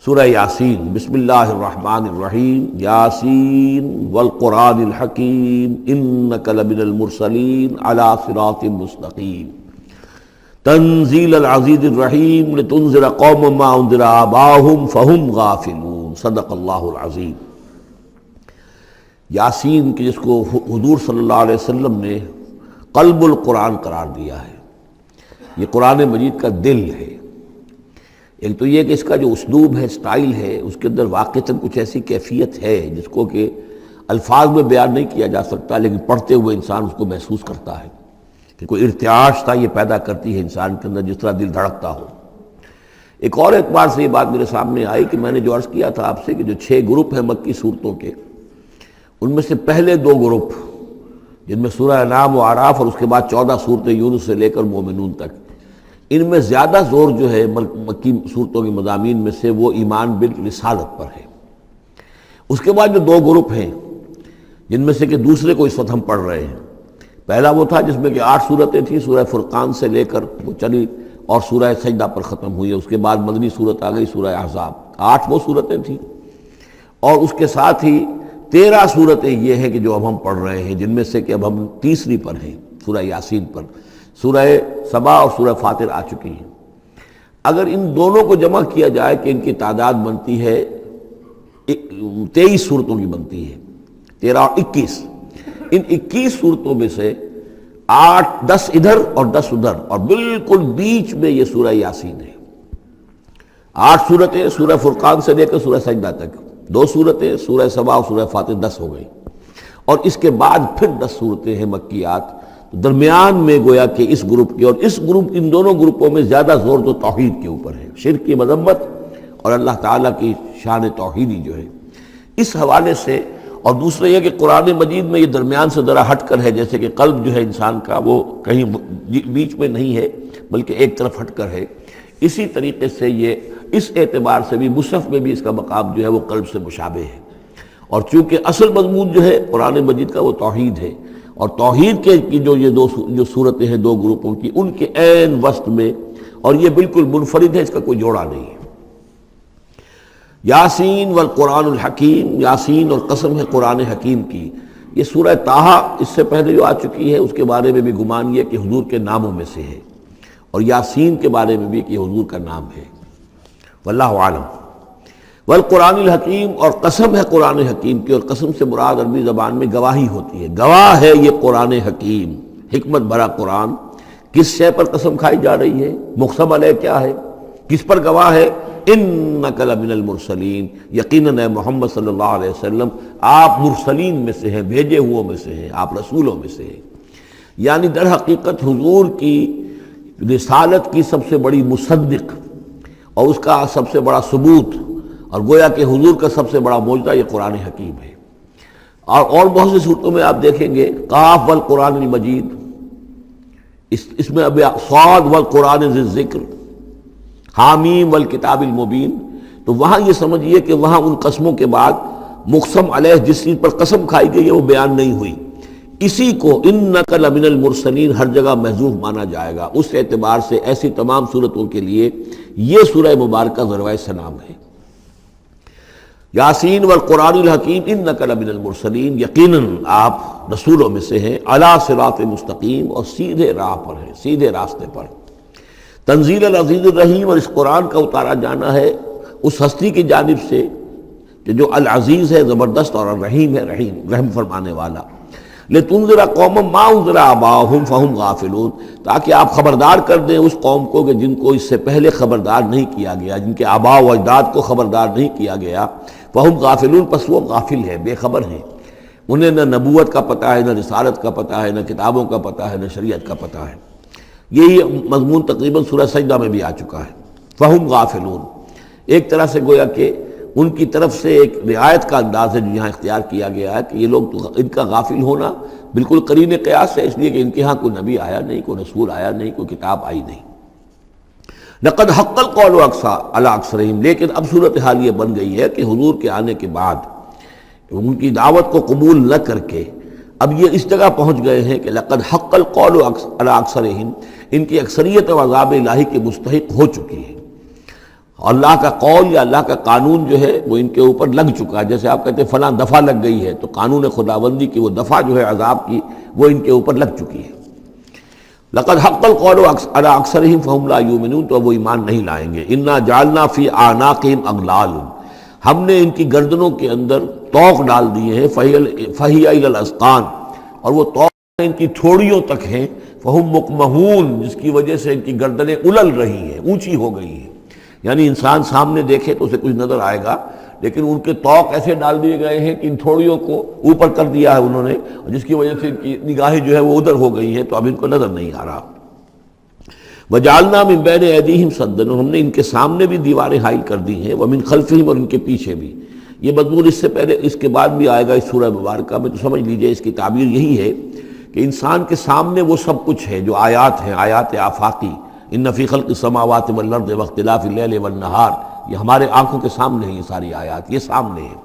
سورہ یاسین۔ بسم اللہ الرحمن الرحیم۔ یاسین والقرآن الحکیم انک لمن المرسلین علی صراط مستقیم تنزیل العزیز الرحیم لتنذر قوما ما انذر آباؤہم فہم غافلون۔ صدق اللہ العظیم۔ یاسین کی جس کو حضور صلی اللہ علیہ وسلم نے قلب القرآن قرار دیا ہے، یہ قرآن مجید کا دل ہے۔ ایک تو یہ کہ اس کا جو اسلوب ہے، سٹائل ہے، اس کے اندر واقعتاً کچھ ایسی کیفیت ہے جس کو کہ الفاظ میں بیان نہیں کیا جا سکتا، لیکن پڑھتے ہوئے انسان اس کو محسوس کرتا ہے کہ کوئی ارتعاش تھا یہ پیدا کرتی ہے انسان کے اندر، جس طرح دل دھڑکتا ہو۔ ایک اور اعتبار سے یہ بات میرے سامنے آئی کہ میں نے جو عرض کیا تھا آپ سے کہ جو 6 گروپ ہیں مکی صورتوں کے، ان میں سے پہلے 2 گروپ جن میں سورہ انعام و اعراف اور اس کے بعد 14 صورتیں یونس سے لے کر مومنون تک، ان میں زیادہ زور جو ہے مکی صورتوں کے مضامین میں سے وہ ایمان بالرسالت پر ہے۔ اس کے بعد جو 2 گروپ ہیں جن میں سے کہ دوسرے کو اس وقت ہم پڑھ رہے ہیں، پہلا وہ تھا جس میں کہ 8 صورتیں تھیں، سورہ فرقان سے لے کر وہ چلی اور سورہ سجدہ پر ختم ہوئی، اس کے بعد مدنی صورت آ گئی سورہ احزاب، 8 وہ صورتیں تھیں، اور اس کے ساتھ ہی 13 صورتیں یہ ہیں کہ جو اب ہم پڑھ رہے ہیں، جن میں سے کہ اب ہم تیسری پر ہیں، سورہ یاسین پر۔ سورہ سبا اور سورہ فاطر آ چکی ہیں۔ اگر ان دونوں کو جمع کیا جائے کہ ان کی تعداد بنتی ہے 23 صورتوں کی بنتی ہے، 13 اور 21۔ ان 21 صورتوں میں سے 10 ادھر اور 10 ادھر، اور بالکل بیچ میں یہ سورہ یاسین ہے۔ 8 صورتیں سورہ فرقان سے لے کر سورہ سجدہ تک، 2 صورتیں سورہ سبا اور سورہ فاطر، 10 ہو گئی، اور اس کے بعد پھر 10 صورتیں ہیں مکیات۔ درمیان میں گویا کہ اس گروپ کی اور اس گروپ، ان دونوں گروپوں میں زیادہ زور تو توحید کے اوپر ہے، شرک کی مذمت اور اللہ تعالیٰ کی شان توحیدی جو ہے، اس حوالے سے۔ اور دوسرا یہ کہ قرآن مجید میں یہ درمیان سے ذرا ہٹ کر ہے، جیسے کہ قلب جو ہے انسان کا وہ کہیں بیچ میں نہیں ہے بلکہ ایک طرف ہٹ کر ہے، اسی طریقے سے یہ اس اعتبار سے بھی مصحف میں بھی اس کا مقام جو ہے وہ قلب سے مشابہ ہے۔ اور چونکہ اصل مضمون جو ہے قرآن مجید کا وہ توحید ہے، اور توحید کے کی جو صورتیں ہیں 2 گروپوں کی، ان کے عین وسط میں، اور یہ بالکل منفرد ہے، اس کا کوئی جوڑا نہیں ہے۔ یاسین والقرآن الحکیم، یاسین اور قسم ہے قرآن حکیم کی۔ یہ سورہ طٰہٰ اس سے پہلے جو آ چکی ہے، اس کے بارے میں بھی گمان یہ کہ حضور کے ناموں میں سے ہے، اور یاسین کے بارے میں بھی کہ حضور کا نام ہے۔ واللہ عالم۔ والقرآن الحکیم، اور قسم ہے قرآن حکیم کی، اور قسم سے مراد عربی زبان میں گواہی ہوتی ہے، گواہ ہے یہ قرآن حکیم، حکمت بھرا قرآن۔ کس شے پر قسم کھائی جا رہی ہے؟ مقسم علیہ کیا ہے؟ کس پر گواہ ہے؟ انک لمن المرسلین، یقیناً اے محمد صلی اللہ علیہ وسلم آپ مرسلین میں سے ہیں، بھیجے ہوئوں میں سے ہیں، آپ رسولوں میں سے ہیں۔ یعنی در حقیقت حضور کی رسالت کی سب سے بڑی مصدق اور اس کا سب سے بڑا ثبوت، اور گویا کہ حضور کا سب سے بڑا معجزہ یہ قرآن حکیم ہے۔ اور بہت سی صورتوں میں آپ دیکھیں گے قاف والقرآن المجید، اس میں اب صاد والقرآن ذی الذکر، حامیم والکتاب المبین، تو وہاں یہ سمجھیے کہ وہاں ان قسموں کے بعد مقسم علیہ جس چیز پر قسم کھائی گئی ہے وہ بیان نہیں ہوئی، اسی کو انک لمن المرسلین ہر جگہ محذوف مانا جائے گا۔ اس اعتبار سے ایسی تمام صورتوں کے لیے یہ سورہ مبارکہ ذروۂ سلام ہے۔ یاسین والقرآن الحکیم انک لمن المرسلین، یقیناً آپ رسولوں میں سے ہیں، علی صراط مستقیم، اور سیدھے راہ پر ہیں، سیدھے راستے پر۔ تنزیل العزیز الرحیم، اور اس قرآن کا اتارا جانا ہے اس ہستی کی جانب سے کہ جو العزیز ہے، زبردست، اور الرحیم ہے، رحم فرمانے والا۔ لتنذر قوما ما انذر آباؤہم فہم غافلون، تاکہ آپ خبردار کر دیں اس قوم کو کہ جن کو اس سے پہلے خبردار نہیں کیا گیا، جن کے آباء و اجداد کو خبردار نہیں کیا گیا، فہم غافلون، پس وہ غافل ہے، بے خبر ہیں، انہیں نہ نبوت کا پتہ ہے، نہ رسالت کا پتہ ہے، نہ کتابوں کا پتہ ہے، نہ شریعت کا پتہ ہے۔ یہی مضمون تقریباً سورہ سجدہ میں بھی آ چکا ہے، فہم غافلون۔ ایک طرح سے گویا کہ ان کی طرف سے ایک رعایت کا انداز ہے جو یہاں اختیار کیا گیا ہے کہ یہ لوگ تو ان کا غافل ہونا بالکل قرین قیاس ہے، اس لیے کہ ان کے ہاں کوئی نبی آیا نہیں، کوئی رسول آیا نہیں، کوئی کتاب آئی نہیں۔ لقد حق القول علی اکثرہم، لیکن اب صورتحال یہ بن گئی ہے کہ حضور کے آنے کے بعد ان کی دعوت کو قبول نہ کر کے اب یہ اس جگہ پہنچ گئے ہیں کہ لقد حق القول علی اکثرہم، ان کی اکثریت و عذاب الہی کے مستحق ہو چکی ہے۔ اللہ کا قول یا اللہ کا قانون جو ہے وہ ان کے اوپر لگ چکا ہے. جیسے آپ کہتے ہیں فلاں دفعہ لگ گئی ہے، تو قانون خداوندی کی وہ دفعہ جو ہے عذاب کی وہ ان کے اوپر لگ چکی ہے. لقد حق القول علی اکثرہم فہم لا یؤمنون، تو وہ ایمان نہیں لائیں گے. انا جعلنا فی اعناقہم اغلال، ہم نے ان کی گردنوں کے اندر طوق ڈال دیے ہیں. فہی الی الاذقان، اور وہ طوق ان کی تھوڑیوں تک ہیں. فہم مقمحون، جس کی وجہ سے ان کی گردنیں الل رہی ہیں، اونچی ہو گئی ہیں. یعنی انسان سامنے دیکھے تو اسے کچھ نظر آئے گا، لیکن ان کے طوق ایسے ڈال دیے گئے ہیں کہ ان تھوڑیوں کو اوپر کر دیا ہے انہوں نے، جس کی وجہ سے ان کی نگاہیں جو ہے وہ ادھر ہو گئی ہیں، تو اب ان کو نظر نہیں آ رہا. وَجَعَلْنَا مِن بَيْنِ أَيْدِيهِمْ سَدًّا، اور ہم نے ان کے سامنے بھی دیواریں حائل کر دی ہیں. وَمِن خَلْفِهِمْ، اور ان کے پیچھے بھی. یہ مضمون اس سے پہلے اس کے بعد بھی آئے گا اس سورہ مبارکہ میں، تو سمجھ لیجئے اس کی تعبیر یہی ہے کہ انسان کے سامنے وہ سب کچھ ہے جو آیات ہیں، آیات آفاقی. ان فی خلق السماوات والارض واختلاف اللیل والنہار، یہ ہمارے آنکھوں کے سامنے ہیں، یہ ساری آیات یہ سامنے ہیں.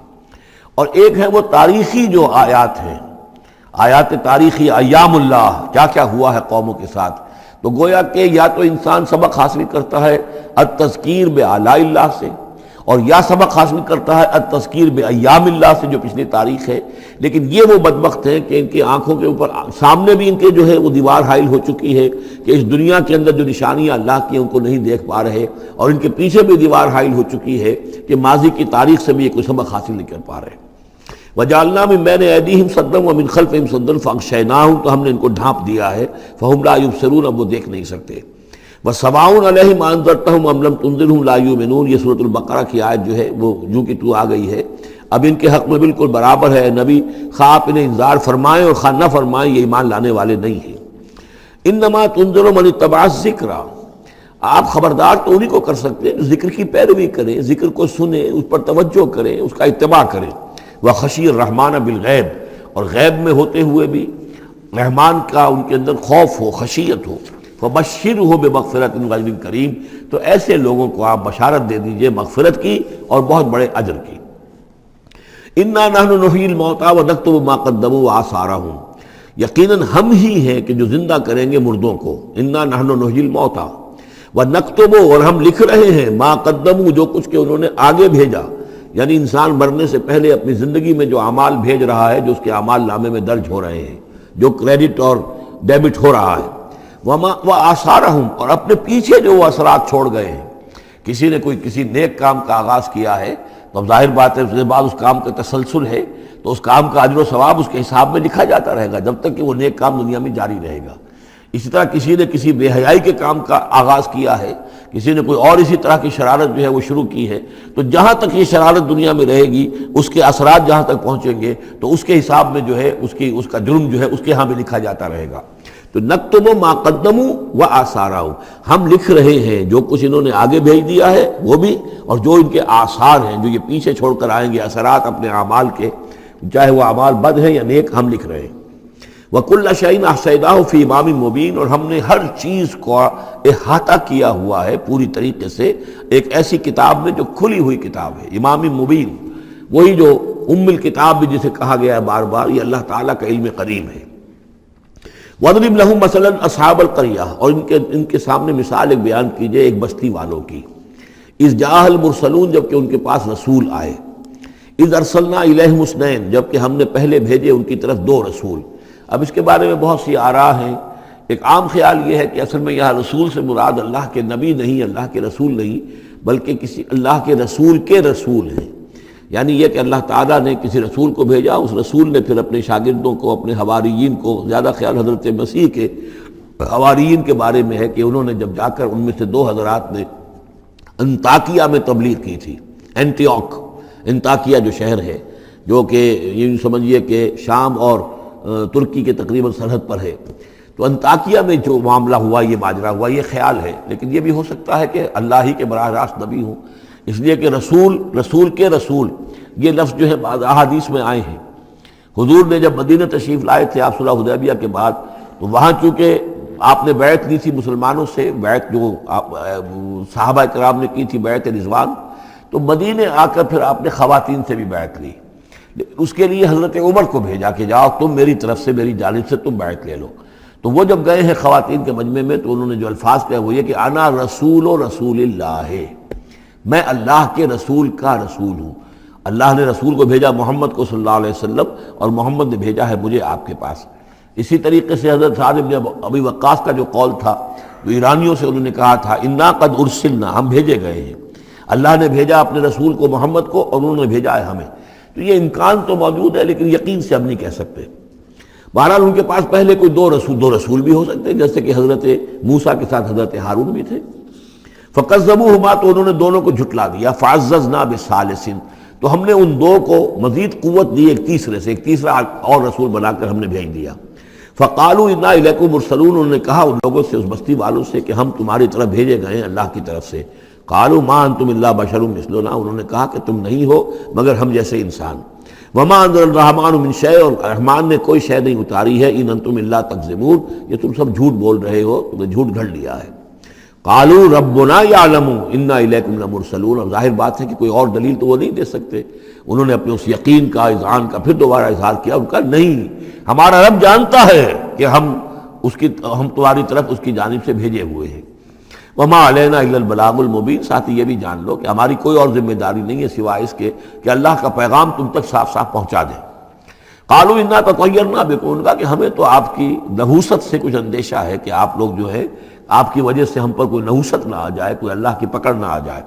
اور ایک ہے وہ تاریخی جو آیات ہیں، آیات تاریخی، ایام اللہ، کیا کیا ہوا ہے قوموں کے ساتھ. تو گویا کہ یا تو انسان سبق حاصل کرتا ہے التذکیر بآلاء اللہ سے، اور یا سبق حاصل کرتا ہے التذکیر بایام اللہ سے، جو پچھلی تاریخ ہے. لیکن یہ وہ بدبخت ہیں کہ ان کی آنکھوں کے اوپر سامنے بھی ان کے جو ہے وہ دیوار حائل ہو چکی ہے کہ اس دنیا کے اندر جو نشانیاں اللہ کی ان کو نہیں دیکھ پا رہے، اور ان کے پیچھے بھی دیوار حائل ہو چکی ہے کہ ماضی کی تاریخ سے بھی یہ کوئی سبق حاصل نہیں کر پا رہے. وَجَعَلْنَا مِن بَيْنِ أَيْدِيهِمْ سَدًّا وَمِنْ خَلْفِهِمْ سَدًّا فَأَغْشَيْنَاهُمْ، تو ہم نے ان کو ڈھانپ دیا ہے. فَهُمْ لَا يُبْصِرُونَ، اب وہ دیکھ نہیں سکتے. وَسَوَاءٌ عَلَيْهِمْ أَنذَرْتَهُمْ أَمْ لَمْ تُنذِرْهُمْ لَا يُؤْمِنُونَ، یہ سورۃ البقرہ کی آیت جو ہے وہ جو کہ تو آ گئی ہے. اب ان کے حق میں بالکل برابر ہے، نبی خواہ آپ انہیں انذار فرمائیں اور خواہ نہ فرمائیں، یہ ایمان لانے والے نہیں ہیں. انما تنذر من اتبع الذکر، آپ خبردار تو انہی کو کر سکتے ہیں جو ذکر کی پیروی کریں، ذکر کو سنیں، اس پر توجہ کریں، اس کا اتباع کریں. وخشی الرحمن بالغیب، اور غیب میں ہوتے ہوئے بھی رحمان کا ان کے اندر خوف ہو، خشیت ہو. فبشرہ بمغفرۃ واجر کریم، تو ایسے لوگوں کو آپ بشارت دے دیجئے مغفرت کی اور بہت بڑے اجر کی. انا نحن نحیی الموتى ونکتب ما قدموا وآثارهم، یقیناً ہم ہی ہیں کہ جو زندہ کریں گے مردوں کو. انا نحن نحیی الموتى ونکتب، اور ہم لکھ رہے ہیں ما قدموا، جو کچھ کہ انہوں نے آگے بھیجا. یعنی انسان مرنے سے پہلے اپنی زندگی میں جو اعمال بھیج رہا ہے، جو اس کے اعمال نامے میں درج ہو رہے ہیں، جو کریڈٹ اور ڈیبٹ ہو رہا ہے. وآثارہم، اور اپنے پیچھے جو وہ اثرات چھوڑ گئے ہیں. کسی نے کوئی کسی نیک کام کا آغاز کیا ہے تو اب ظاہر بات ہے اس کے بعد اس کام کا تسلسل ہے، تو اس کام کا اجر و ثواب اس کے حساب میں لکھا جاتا رہے گا جب تک کہ وہ نیک کام دنیا میں جاری رہے گا. اسی طرح کسی نے کسی بے حیائی کے کام کا آغاز کیا ہے، کسی نے کوئی اور اسی طرح کی شرارت جو ہے وہ شروع کی ہے، تو جہاں تک یہ شرارت دنیا میں رہے گی، اس کے اثرات جہاں تک پہنچیں گے، تو اس کے حساب میں جو ہے اس کا جرم جو ہے اس کے ہاں بھی لکھا جاتا رہے گا. تو نکتب ما قدموا وآثارہم، ہم لکھ رہے ہیں جو کچھ انہوں نے آگے بھیج دیا ہے وہ بھی، اور جو ان کے آثار ہیں، جو یہ پیچھے چھوڑ کر آئیں گے اثرات اپنے اعمال کے، چاہے وہ اعمال بد ہیں یا نیک، ہم لکھ رہے ہیں. وَكُلَّ شَيْءٍ أَحْصَيْنَاهُ فِي إِمَامٍ مُبِينٍ، اور ہم نے ہر چیز کو احاطہ کیا ہوا ہے پوری طریقے سے ایک ایسی کتاب میں جو کھلی ہوئی کتاب ہے. امام مبین، وہی جو ام الکتاب بھی جسے کہا گیا ہے بار بار، یہ اللہ تعالیٰ کا علم قدیم ہے. وَاضْرِبْ لَهُم مَثَلًا أَصْحَابَ الْقَرْيَةِ، اور ان کے سامنے مثال ایک بیان کیجئے ایک بستی والوں کی. اِذْ جَاءَ الْمُرْسَلُونَ، جب کہ ان کے پاس رسول آئے. اِذْ أَرْسَلْنَا إِلَيْهِمُ اثْنَيْنِ، جب کہ ہم نے پہلے بھیجے ان کی طرف دو رسول. اب اس کے بارے میں بہت سی آراء ہیں. ایک عام خیال یہ ہے کہ اصل میں یہاں رسول سے مراد اللہ کے نبی نہیں، اللہ کے رسول نہیں، بلکہ کسی اللہ کے رسول ہیں. یعنی یہ کہ اللہ تعالیٰ نے کسی رسول کو بھیجا، اس رسول نے پھر اپنے شاگردوں کو، اپنے حواریین کو، زیادہ خیال حضرت مسیح کے حواریین کے بارے میں ہے کہ انہوں نے جب جا کر ان میں سے دو حضرات نے انطاکیہ میں تبلیغ کی تھی. انطاکیہ جو شہر ہے، جو کہ یہ سمجھیے کہ شام اور ترکی کے تقریباً سرحد پر ہے، تو انطاکیہ میں جو معاملہ ہوا، یہ ماجرا ہوا، یہ خیال ہے. لیکن یہ بھی ہو سکتا ہے کہ اللہ ہی کے براہ راست نبی ہوں، اس لیے کہ رسول کے رسول یہ لفظ جو ہے بعض احادیث میں آئے ہیں. حضور نے جب مدینہ تشریف لائے تھے آپ صلح حدیبیہ کے بعد، تو وہاں چونکہ آپ نے بیعت لی تھی مسلمانوں سے، بیعت جو صحابہ کرام نے کی تھی بیعت رضوان، تو مدینے آ کر پھر آپ نے خواتین سے بھی بیعت لی. اس کے لیے حضرت عمر کو بھیجا کہ جاؤ تم میری طرف سے، میری جانب سے تم بیعت لے لو. تو وہ جب گئے ہیں خواتین کے مجمع میں، تو انہوں نے جو الفاظ کہے وہ یہ کہ انا رسول اللہ، میں اللہ کے رسول کا رسول ہوں۔ اللہ نے رسول کو بھیجا محمد کو صلی اللہ علیہ وسلم، اور محمد نے بھیجا ہے مجھے آپ کے پاس۔ اسی طریقے سے حضرت سعد بن ابی وقاص کا جو قول تھا، جو ایرانیوں سے انہوں نے کہا تھا، انا قد ارسلنا، ہم بھیجے گئے ہیں، اللہ نے بھیجا اپنے رسول کو محمد کو اور انہوں نے بھیجا ہے ہمیں۔ تو یہ امکان تو موجود ہے لیکن یقین سے ہم نہیں کہہ سکتے۔ بہرحال ان کے پاس پہلے کوئی دو رسول بھی ہو سکتے ہیں، جیسے کہ حضرت موسیٰ کے ساتھ حضرت ہارون بھی تھے۔ فکذبوہما، تو انہوں نے دونوں کو جھٹلا دیا۔ فعززنا بثالث، تو ہم نے ان دو کو مزید قوت دی ایک تیسرے سے، ایک تیسرا اور رسول بنا کر ہم نے بھیج دیا۔ فقالوا انا الیکم مرسلون، انہوں نے کہا ان لوگوں سے، اس بستی والوں سے، کہ ہم تمہاری طرف بھیجے گئے ہیں اللہ کی طرف سے۔ قالوا ما انتم الا بشر مثلنا، انہوں نے کہا کہ تم نہیں ہو مگر ہم جیسے انسان۔ وما انزل الرحمن من شیء، اور رحمان نے کوئی شے نہیں اتاری ہے۔ ان انتم الا تکذبون، یہ تم سب جھوٹ بول رہے ہو، تم نے جھوٹ گھڑ لیا ہے۔ قالوا ربنا یعلم انا الیکم لمرسلون، اور ظاہر بات ہے کہ کوئی اور دلیل تو وہ نہیں دے سکتے۔ انہوں نے اپنے اس یقین کا، اذعان کا پھر دوبارہ اظہار کیا، ان کا نہیں، ہمارا رب جانتا ہے کہ ہم تمہاری طرف اس کی جانب سے بھیجے ہوئے ہیں۔ وما علینا الا البلاغ المبین، ساتھ ہی یہ بھی جان لو کہ ہماری کوئی اور ذمہ داری نہیں ہے سوائے اس کے کہ اللہ کا پیغام تم تک صاف صاف پہنچا دیں۔ قالوا انا تطیرنا بکم، ان کا کہ ہمیں تو آپ کی نحوست سے کچھ اندیشہ ہے کہ آپ لوگ جو ہے آپ کی وجہ سے ہم پر کوئی نحوست نہ آ جائے، کوئی اللہ کی پکڑ نہ آ جائے۔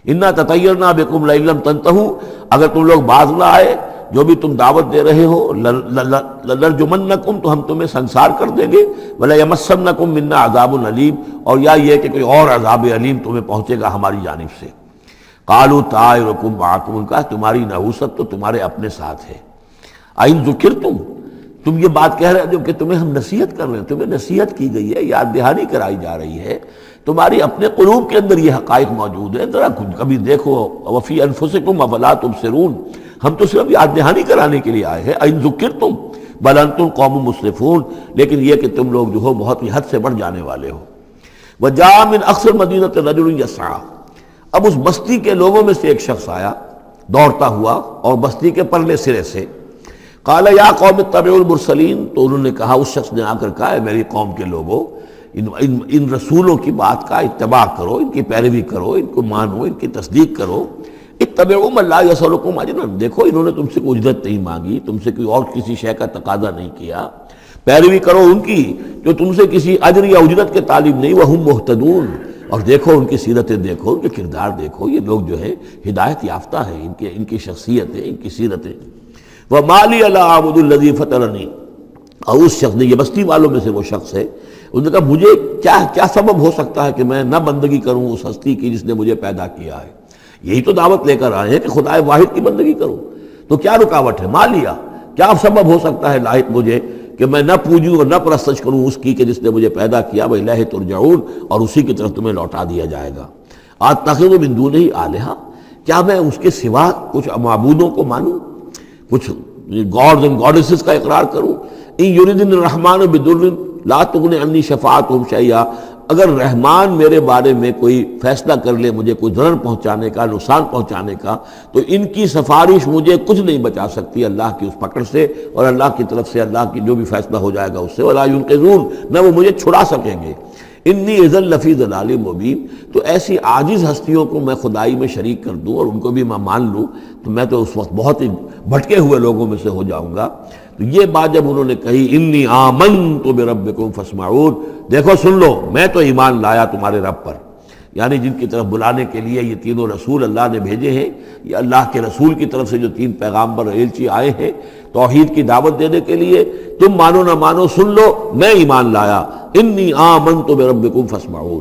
انا تطیرنا بکم لئن لم تنتہوا، اگر تم لوگ باز نہ آئے جو بھی تم دعوت دے رہے ہو، لنرجمنکم، تو ہم تمہیں سنسار کر دیں گے، ولیمسنکم منا عذاب علیم، اور یا یہ کہ کوئی اور عذاب علیم تمہیں پہنچے گا ہماری جانب سے۔ قالوا طائرکم معکم، ان کا تمہاری نحوست تو تمہارے اپنے ساتھ ہے۔ این ذکرتم، تم یہ بات کہہ رہے ہو کہ تمہیں ہم نصیحت کر رہے ہیں، تمہیں نصیحت کی گئی ہے، یاد دہانی کرائی جا رہی ہے، تمہاری اپنے قلوب کے اندر یہ حقائق موجود ہیں، ذرا کبھی دیکھو۔ وفی انفسکم افلا تبصرون، ہم تو صرف یاد دہانی کرانے کے لیے آئے ہیں۔ این ذکرتم بل انتم قوم مسرفون، لیکن یہ کہ تم لوگ جو ہو بہت ہی حد سے بڑھ جانے والے ہو۔ وجاء من اقصى المدینة رجل یسعى، اب اس بستی کے لوگوں میں سے ایک شخص آیا دوڑتا ہوا، اور بستی کے پرلے سرے سے۔ قال یا قوم اتبعوا المرسلین، تو انہوں نے کہا، اس شخص نے آ کر کہا، ہے میری قوم کے لوگوں، ان رسولوں کی بات کا اتباع کرو، ان کی پیروی کرو، ان کو مانو، ان کی تصدیق کرو۔ اتبعوا من لا یسألکم اجرا، دیکھو انہوں نے تم سے کوئی اجرت نہیں مانگی، تم سے کوئی اور کسی شے کا تقاضا نہیں کیا، پیروی کرو ان کی جو تم سے کسی اجر یا اجرت کے طالب نہیں۔ وہم مہتدون، اور دیکھو ان کی سیرتیں، دیکھو ان کے کردار، دیکھو یہ لوگ جو ہے ہدایت یافتہ ہیں، ان کی شخصیتیں، ان کی سیرتیں۔ وَمَا لِيَ لَا أَعْبُدُ الَّذِي فَطَرَنِي، اور اس شخص نے، یہ بستی والوں میں سے وہ شخص ہے، انہوں نے کہا مجھے کیا سبب ہو سکتا ہے کہ میں نہ بندگی کروں اس ہستی کی جس نے مجھے پیدا کیا ہے؟ یہی تو دعوت لے کر آئے ہیں کہ خدا واحد کی بندگی کروں، تو کیا رکاوٹ ہے؟ ما لیا، کیا سبب ہو سکتا ہے لاحق مجھے کہ میں نہ پوجوں اور نہ پرستش کروں اس کی کہ جس نے مجھے پیدا کیا، وَإِلَيْهِ تُرْجَعُونَ، اور اسی کی طرف تمہیں لوٹا دیا جائے گا۔ أَتَّخِذُ مِن دُونِهِ آلِهَةً، کیا میں اس کے سوا کچھ معبودوں کو مانوں، کچھ گاڈز اینڈ گاڈیسز کا اقرار کروں؟ ان یریدن الرحمن بضر لا تغن عنی شفاعتهم شیئا، اگر رحمان میرے بارے میں کوئی فیصلہ کر لے مجھے کوئی ضرر پہنچانے کا، نقصان پہنچانے کا، تو ان کی سفارش مجھے کچھ نہیں بچا سکتی اللہ کی اس پکڑ سے، اور اللہ کی طرف سے اللہ کی جو بھی فیصلہ ہو جائے گا اس سے، ولا ينقذون، نہ وہ مجھے چھڑا سکیں گے۔ انی اذا لفی ضلال مبین، تو ایسی عاجز ہستیوں کو میں خدائی میں شریک کر دوں اور ان کو بھی میں مان لوں تو میں تو اس وقت بہت ہی بھٹکے ہوئے لوگوں میں سے ہو جاؤں گا۔ تو یہ بات جب انہوں نے کہی، انی آمنت بربکم فاسمعون، دیکھو سن لو، میں تو ایمان لایا تمہارے رب پر، یعنی جن کی طرف بلانے کے لیے یہ تینوں رسول اللہ نے بھیجے ہیں، یہ اللہ کے رسول کی طرف سے جو تین پیغامبر ایلچی آئے ہیں توحید کی دعوت دینے کے لیے، تم مانو نہ مانو سن لو، میں ایمان لایا۔ انی آمنت بربکم فاسمعون،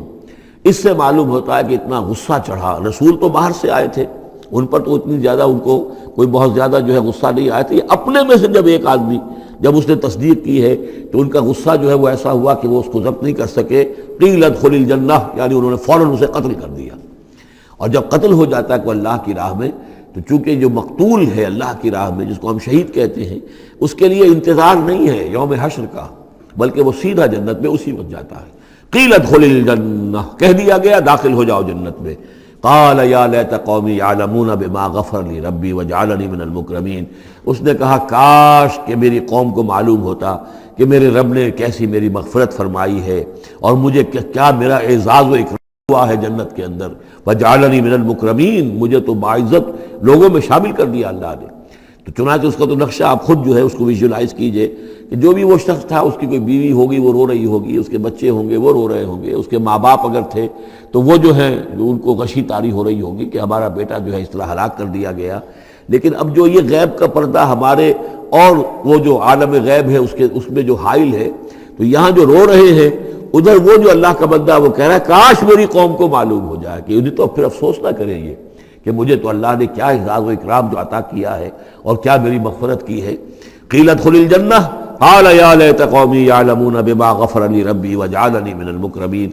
اس سے معلوم ہوتا ہے کہ اتنا غصہ چڑھا، رسول تو باہر سے آئے تھے، ان پر تو اتنی زیادہ ان کو کوئی بہت زیادہ جو ہے غصہ نہیں آیا تھا، یہ اپنے میں سے جب ایک آدمی جب اس نے تصدیق کی ہے تو ان کا غصہ جو ہے وہ ایسا ہوا کہ وہ اس کو ضبط نہیں کر سکے۔ قیل ادخل الجنہ، یعنی انہوں نے فوراً اسے قتل کر دیا، اور جب قتل ہو جاتا ہے کوئی اللہ کی راہ میں تو چونکہ جو مقتول ہے اللہ کی راہ میں، جس کو ہم شہید کہتے ہیں، اس کے لیے انتظار نہیں ہے یوم حشر کا، بلکہ وہ سیدھا جنت میں اسی وقت جاتا ہے۔ قیل ادخل الجنہ، کہہ دیا گیا داخل ہو جاؤ جنت میں۔ قال یا لیت قومی یعلمون بما غفر لی ربی وجعلنی من المکرمین، اس نے کہا کاش کہ میری قوم کو معلوم ہوتا کہ میرے رب نے کیسی میری مغفرت فرمائی ہے اور مجھے کیا میرا اعزاز و اکرام ہوا ہے جنت کے اندر، وجعلنی من المکرمین، مجھے تو باعزت لوگوں میں شامل کر دیا اللہ نے۔ تو چنانچہ اس کا تو نقشہ آپ خود جو ہے اس کو ویژولائز کیجئے کہ جو بھی وہ شخص تھا، اس کی کوئی بیوی ہوگی وہ رو رہی ہوگی، اس کے بچے ہوں گے وہ رو رہے ہوں گے، اس کے ماں باپ اگر تھے تو وہ جو ہیں ان کو غشی طاری ہو رہی ہوگی کہ ہمارا بیٹا جو ہے اس طرح ہلاک کر دیا گیا۔ لیکن اب جو یہ غیب کا پردہ ہمارے اور وہ جو عالم غیب ہے اس میں جو حائل ہے، تو یہاں جو رو رہے ہیں ادھر وہ جو اللہ کا بندہ وہ کہہ رہا ہے کاش میری قوم کو معلوم ہو جائے، کہ انہیں تو پھر افسوس نہ کریں یہ کہ مجھے تو اللہ نے کیا اعزاز و اکرام جو عطا کیا ہے اور کیا میری مغفرت کی ہے۔ قیل ادخل الجنہ قال یا لیت قومی یعلمون بما غفر لی ربی وجعلنی من المکرمین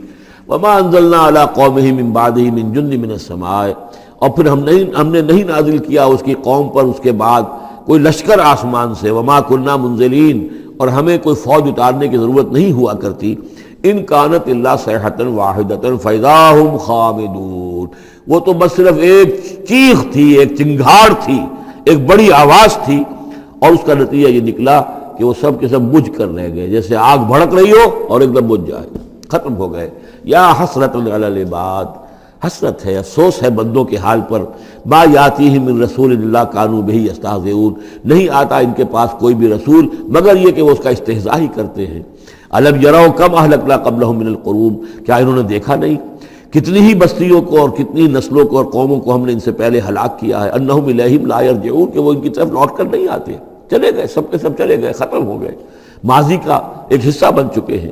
وما انزلنا علی قومہ من بعدہ من جند من السماء، اور پھر ہم نے نہیں نازل کیا اس کی قوم پر اس کے بعد کوئی لشکر آسمان سے، وما کننا منزلین، اور ہمیں کوئی فوج اتارنے کی ضرورت نہیں ہوا کرتی، ان کانت الا صیحۃ واحدۃ فاذا ہم خامدون، وہ تو بس صرف ایک چیخ تھی، ایک چنگھاڑ تھی، ایک بڑی آواز تھی، اور اس کا نتیجہ یہ نکلا کہ وہ سب کے سب بجھ کر رہ گئے، جیسے آگ بھڑک رہی ہو اور ایک دم بجھ جائے، ختم ہو گئے۔ یا حسرۃ علی العباد، حسرت ہے، افسوس ہے بندوں کے حال پر، ما یاتیہم من رسول اللہ کانوا بہ یستہزئون، نہیں آتا ان کے پاس کوئی بھی رسول مگر یہ کہ وہ اس کا استہزاء ہی کرتے ہیں۔ الم یروا کم اہلکنا قبلہم من القرون، کیا انہوں نے دیکھا نہیں کتنی ہی بستیوں کو اور کتنی نسلوں کو اور قوموں کو ہم نے ان سے پہلے ہلاک کیا ہے، انہم الیہم لا یرجعون، کہ وہ ان کی طرف لوٹ کر نہیں آتے، چلے گئے، سب کے سب چلے گئے، ختم ہو گئے، ماضی کا ایک حصہ بن چکے ہیں۔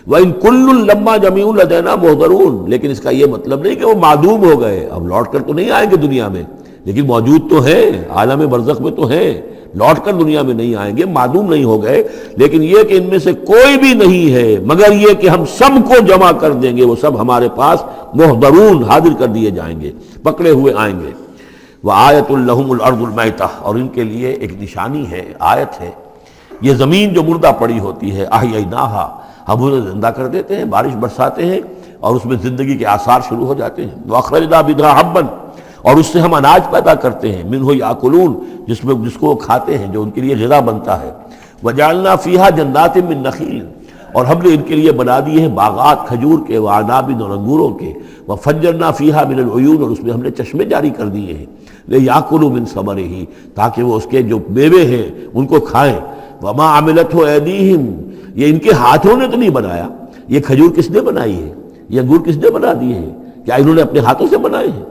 وَإِن كُلٌّ لَمَّا جَمِيعٌ لَدَيْنَا مُحْضَرُونَ، لیکن اس کا یہ مطلب نہیں کہ وہ معدوم ہو گئے، اب لوٹ کر تو نہیں آئیں گے دنیا میں، لیکن موجود تو ہیں، عالم برزخ میں تو ہیں، لوٹ کر دنیا میں نہیں آئیں گے، معدوم نہیں ہو گئے، لیکن یہ کہ ان میں سے کوئی بھی نہیں ہے مگر یہ کہ ہم سب کو جمع کر دیں گے، وہ سب ہمارے پاس محضرون، حاضر کر دیے جائیں گے، پکڑے ہوئے آئیں گے۔ وَآیَةٌ لَهُمُ الْأَرْضُ الْمَيْتَةُ، اور ان کے لیے ایک نشانی ہے، آیت ہے، یہ زمین جو مردہ پڑی ہوتی ہے، احییناھا، ہم انہیں زندہ کر دیتے ہیں، بارش برساتے ہیں اور اس میں زندگی کے آثار شروع ہو جاتے ہیں۔ وَأَخْرَجْنَا بِهَا حَبًّا، اور اس سے ہم اناج پیدا کرتے ہیں، مِنْهُ يَأْكُلُونَ، جس کو وہ کھاتے ہیں، جو ان کے لیے غذا بنتا ہے۔ وَجَعَلْنَا فِيهَا جَنَّاتٍ مِّن نَخِيلٍ، اور ہم نے ان کے لیے بنا دیے ہیں باغات کھجور کے، وَأَعْنَابٍ، اور انگوروں کے، وَفَجَّرْنَا فِيهَا مِنَ الْعُيُونِ، اور اس میں ہم نے چشمے جاری کر دیے ہیں، لِيَأْكُلُوا مِن ثَمَرِهِ، تاکہ وہ اس کے جو میوے ہیں ان کو کھائیں۔ وَمَا عَمِلَتْهُ أَيْدِيهِمْ، یہ ان کے ہاتھوں نے تو نہیں بنایا، یہ کھجور کس نے بنائی ہے، یہ انگور کس نے بنا دیے ہیں، کیا انہوں نے اپنے ہاتھوں سے بنائے ہیں؟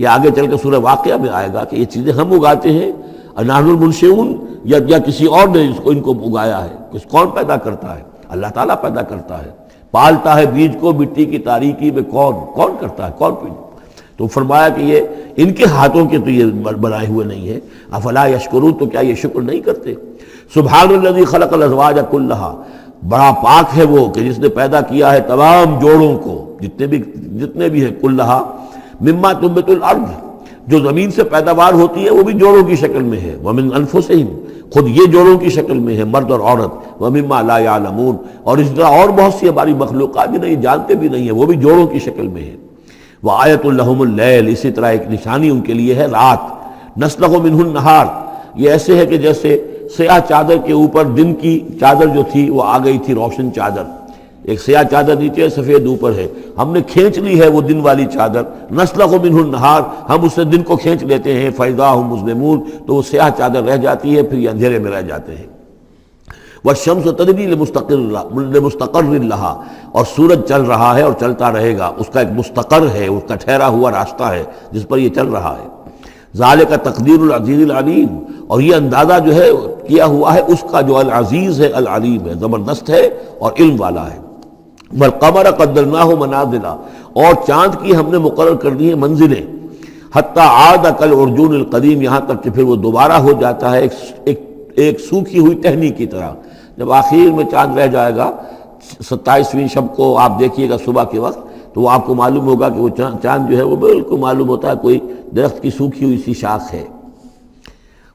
یہ آگے چل کے سورہ واقعہ میں آئے گا کہ یہ چیزیں ہم اگاتے ہیں، نحن المنشئون، یا کسی اور نے ان کو اگایا ہے، کون پیدا کرتا ہے؟ اللہ تعالیٰ پیدا کرتا ہے، پالتا ہے بیج کو مٹی کی تاریکی میں، کون کرتا ہے، کون تو فرمایا کہ یہ ان کے ہاتھوں کے تو یہ بنائے ہوئے نہیں ہے۔ افلا یشکرون، تو کیا یہ شکر نہیں کرتے؟ سبحان الذی خلق الازواج کلھا، بڑا پاک ہے وہ کہ جس نے پیدا کیا ہے تمام جوڑوں کو، جتنے بھی ہیں، کلھا مما تنبت الارض، جو زمین سے پیداوار ہوتی ہے وہ بھی جوڑوں کی شکل میں ہے، ومن انفسہم، خود یہ جوڑوں کی شکل میں ہے، مرد اور عورت، ومما لا یعلمون، اور اس طرح اور بہت سی ہماری مخلوقات بھی نہیں جانتے بھی نہیں ہیں، وہ بھی جوڑوں کی شکل میں ہے۔ وآیۃ لہم اللیل، اسی طرح ایک نشانی ان کے لیے ہے رات، نسلخ منہ النہار، یہ ایسے ہے کہ جیسے سیاہ چادر کے اوپر دن کی چادر جو تھی وہ آ گئی تھی روشن چادر، ایک سیاہ چادر نیچے سفید اوپر ہے، ہم نے کھینچ لی ہے وہ دن والی چادر، نسلخ منہ النہار، ہم اس سے دن کو کھینچ لیتے ہیں، فاذا ہم مظلمون، تو وہ سیاہ چادر رہ جاتی ہے، پھر یہ اندھیرے میں رہ جاتے ہیں۔ والشمس تجری لمستقر لہا، اور سورج چل رہا ہے اور چلتا رہے گا، اس کا ایک مستقر ہے، اس کا ٹھہرا ہوا راستہ ہے جس پر یہ چل رہا ہے۔ ذالک تقدیر العزیز العلیم، اور یہ اندازہ جو ہے کیا ہوا ہے اس کا جو العزیز ہے، العلیم ہے، زبردست ہے اور علم والا ہے۔ والقمر قدرناہ منازل، اور چاند کی ہم نے مقرر کر دی ہیں منزلیں، حتی عاد کالعرجون القدیم، یہاں تک کہ پھر وہ دوبارہ ہو جاتا ہے ایک سوکھی ہوئی ٹہنی کی طرح۔ جب آخر میں چاند رہ جائے گا 27ویں شب کو آپ دیکھیے گا صبح کے وقت، تو وہ آپ کو معلوم ہوگا کہ وہ چاند جو ہے وہ بالکل معلوم ہوتا ہے کوئی درخت کی سوکھی ہوئی سی شاخ ہے۔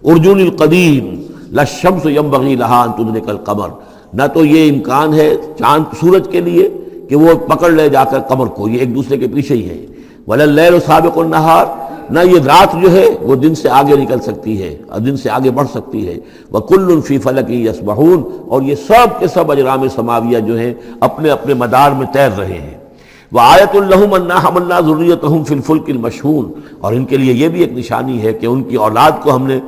ارجون القدیم لا الشمس ينبغي لها ان تدرك القمر، نہ تو یہ امکان ہے چاند سورج کے لیے کہ وہ پکڑ لے جا کر قمر کو، یہ ایک دوسرے کے پیچھے ہی ہے۔ ولا الليل سابق النهار، نہ یہ رات جو ہے وہ دن سے آگے نکل سکتی ہے اور دن سے آگے بڑھ سکتی ہے۔ وَكُلٌّ فِي فَلَكٍ يَسْبَحُونَ، اور یہ سب کے سب اجرام سماویہ جو ہیں اپنے اپنے مدار میں تیر رہے ہیں۔ وآیۃ لہم انا حملنا ذریتہم فی الفلک المشحون، اور ان کے لیے یہ بھی ایک نشانی ہے کہ ان کی اولاد کو ہم نے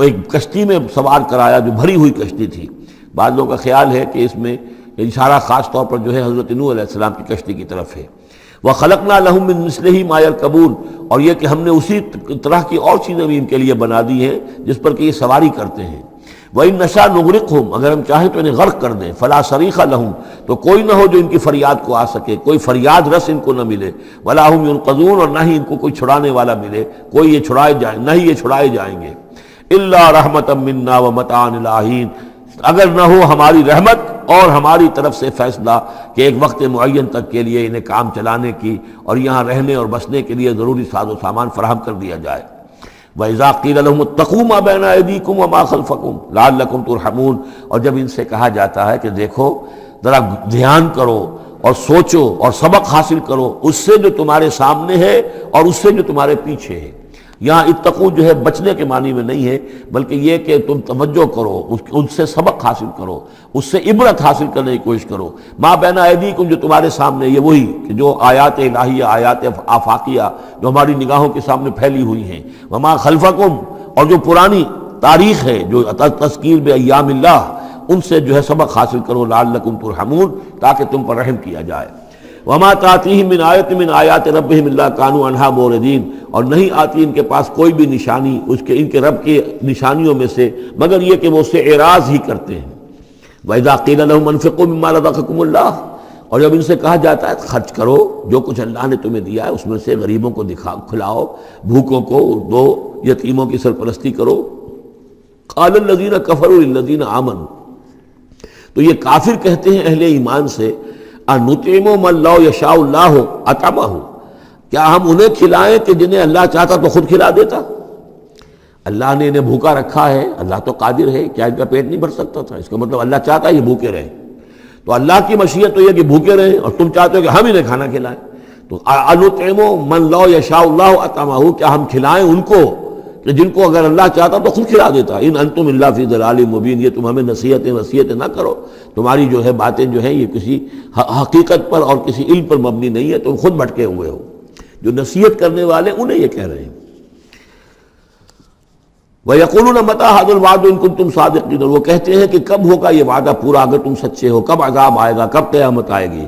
ایک کشتی میں سوار کرایا جو بھری ہوئی کشتی تھی۔ بعض لوگوں کا خیال ہے کہ اس میں اشارہ خاص طور پر جو ہے حضرت نوح علیہ السلام کی کشتی کی طرف ہے۔ وَخَلَقْنَا لَهُم مِّن مِّثْلِهِ مَا يَرْكَبُونَ، اور یہ کہ ہم نے اسی طرح کی اور چیزیں بھی ان کے لیے بنا دی ہیں جس پر کہ یہ سواری کرتے ہیں۔ وَإِن نَّشَأْ نُغْرِقْهُمْ، اگر ہم چاہیں تو انہیں غرق کر دیں، فَلَا صَرِيخَ لَهُمْ، تو کوئی نہ ہو جو ان کی فریاد کو آ سکے، کوئی فریاد رس ان کو نہ ملے، وَلَا هُمْ يُنقَذُونَ، اور نہ ہی ان کو کوئی چھڑانے والا ملے، کوئی یہ چھڑائے جائیں، نہ ہی یہ چھڑائے جائیں گے۔ إِلَّا رَحْمَةً مِّنَّا وَمَتَاعًا إِلَىٰ حِينٍ، اگر نہ ہو ہماری رحمت اور ہماری طرف سے فیصلہ کہ ایک وقت معین تک کے لیے انہیں کام چلانے کی اور یہاں رہنے اور بسنے کے لیے ضروری ساز و سامان فراہم کر دیا جائے۔ وَإِذَا قِيلَ لَهُمُ اتَّقُوا مَا بَيْنَ أَيْدِيكُمْ وَمَا خَلْفَكُمْ لَعَلَّكُمْ تُرْحَمُونَ، اور جب ان سے کہا جاتا ہے کہ دیکھو ذرا دھیان کرو اور سوچو اور سبق حاصل کرو اس سے جو تمہارے سامنے ہے اور اس سے جو تمہارے پیچھے ہے۔ یہاں اتقو جو ہے بچنے کے معنی میں نہیں ہے، بلکہ یہ کہ تم توجہ کرو، ان سے سبق حاصل کرو، اس سے عبرت حاصل کرنے کی کوشش کرو۔ ما بین ایدیکم، جو تمہارے سامنے، یہ وہی کہ جو آیات الہیہ، آیات آفاقیہ جو ہماری نگاہوں کے سامنے پھیلی ہوئی ہیں، وما خلفکم، اور جو پرانی تاریخ ہے جو تذکیر بایام اللہ، ان سے جو ہے سبق حاصل کرو، لعلکم ترحمون، تاکہ تم پر رحم کیا جائے۔ وما تاتیہم من آیت من آیات ربہم الا کانوا عنہا معرضین، اور نہیں آتی ان کے پاس کوئی بھی نشانی ان کے رب کی نشانیوں میں سے مگر یہ کہ وہ اس سے اعراض ہی کرتے ہیں۔ وَإِذَا قِيلَ لَهُمْ أَنفِقُوا مِمَّا رَزَقَكُمُ اللَّهُ، اور جب ان سے کہا جاتا ہے خرچ کرو جو کچھ اللہ نے تمہیں دیا ہے اس میں سے، غریبوں کو کھلاؤ، بھوکوں کو دو، یتیموں کی سرپرستی کرو۔ قَالَ الَّذِينَ كَفَرُوا لِلَّذِينَ آمَنُوا، تو یہ کافر کہتے ہیں اہل ایمان سے، اَنُطْعِمُ مَن لَّوْ يَشَاءُ اللَّهُ أَطْعَمَهُ، کیا ہم انہیں کھلائیں کہ جنہیں اللہ چاہتا تو خود کھلا دیتا؟ اللہ نے انہیں بھوکا رکھا ہے، اللہ تو قادر ہے، کیا ان کا پیٹ نہیں بھر سکتا تھا؟ اس کا مطلب اللہ چاہتا ہے یہ بھوکے رہیں، تو اللہ کی مشیت تو یہ کہ بھوکے رہیں، اور تم چاہتے ہو کہ ہم انہیں کھانا کھلائیں۔ تو اَنُطْعِمُ مَن لَّوْ يَشَاءُ اللَّهُ أَطْعَمَهُ، کیا ہم کھلائیں ان کو کہ جن کو اگر اللہ چاہتا تو خود کھلا دیتا۔ ان انتم الا فی ضلال مبین، یہ تم ہمیں نصیحتیں نہ کرو، تمہاری جو ہے باتیں جو ہیں یہ کسی حقیقت پر اور کسی علم پر مبنی نہیں ہے، تم خود بھٹکے ہوئے ہو۔ جو نصیحت کرنے والے انہیں یہ کہہ رہے ہیں۔ وَيَقُولُونَ مَتَىٰ هَٰذَا الْوَعْدُ إِن كُنتُمْ صَادِقِينَ، وہ کہتے ہیں کہ کب ہوگا یہ وعدہ پورا اگر تم سچے ہو، کب عذاب آئے گا، کب قیامت آئے گی۔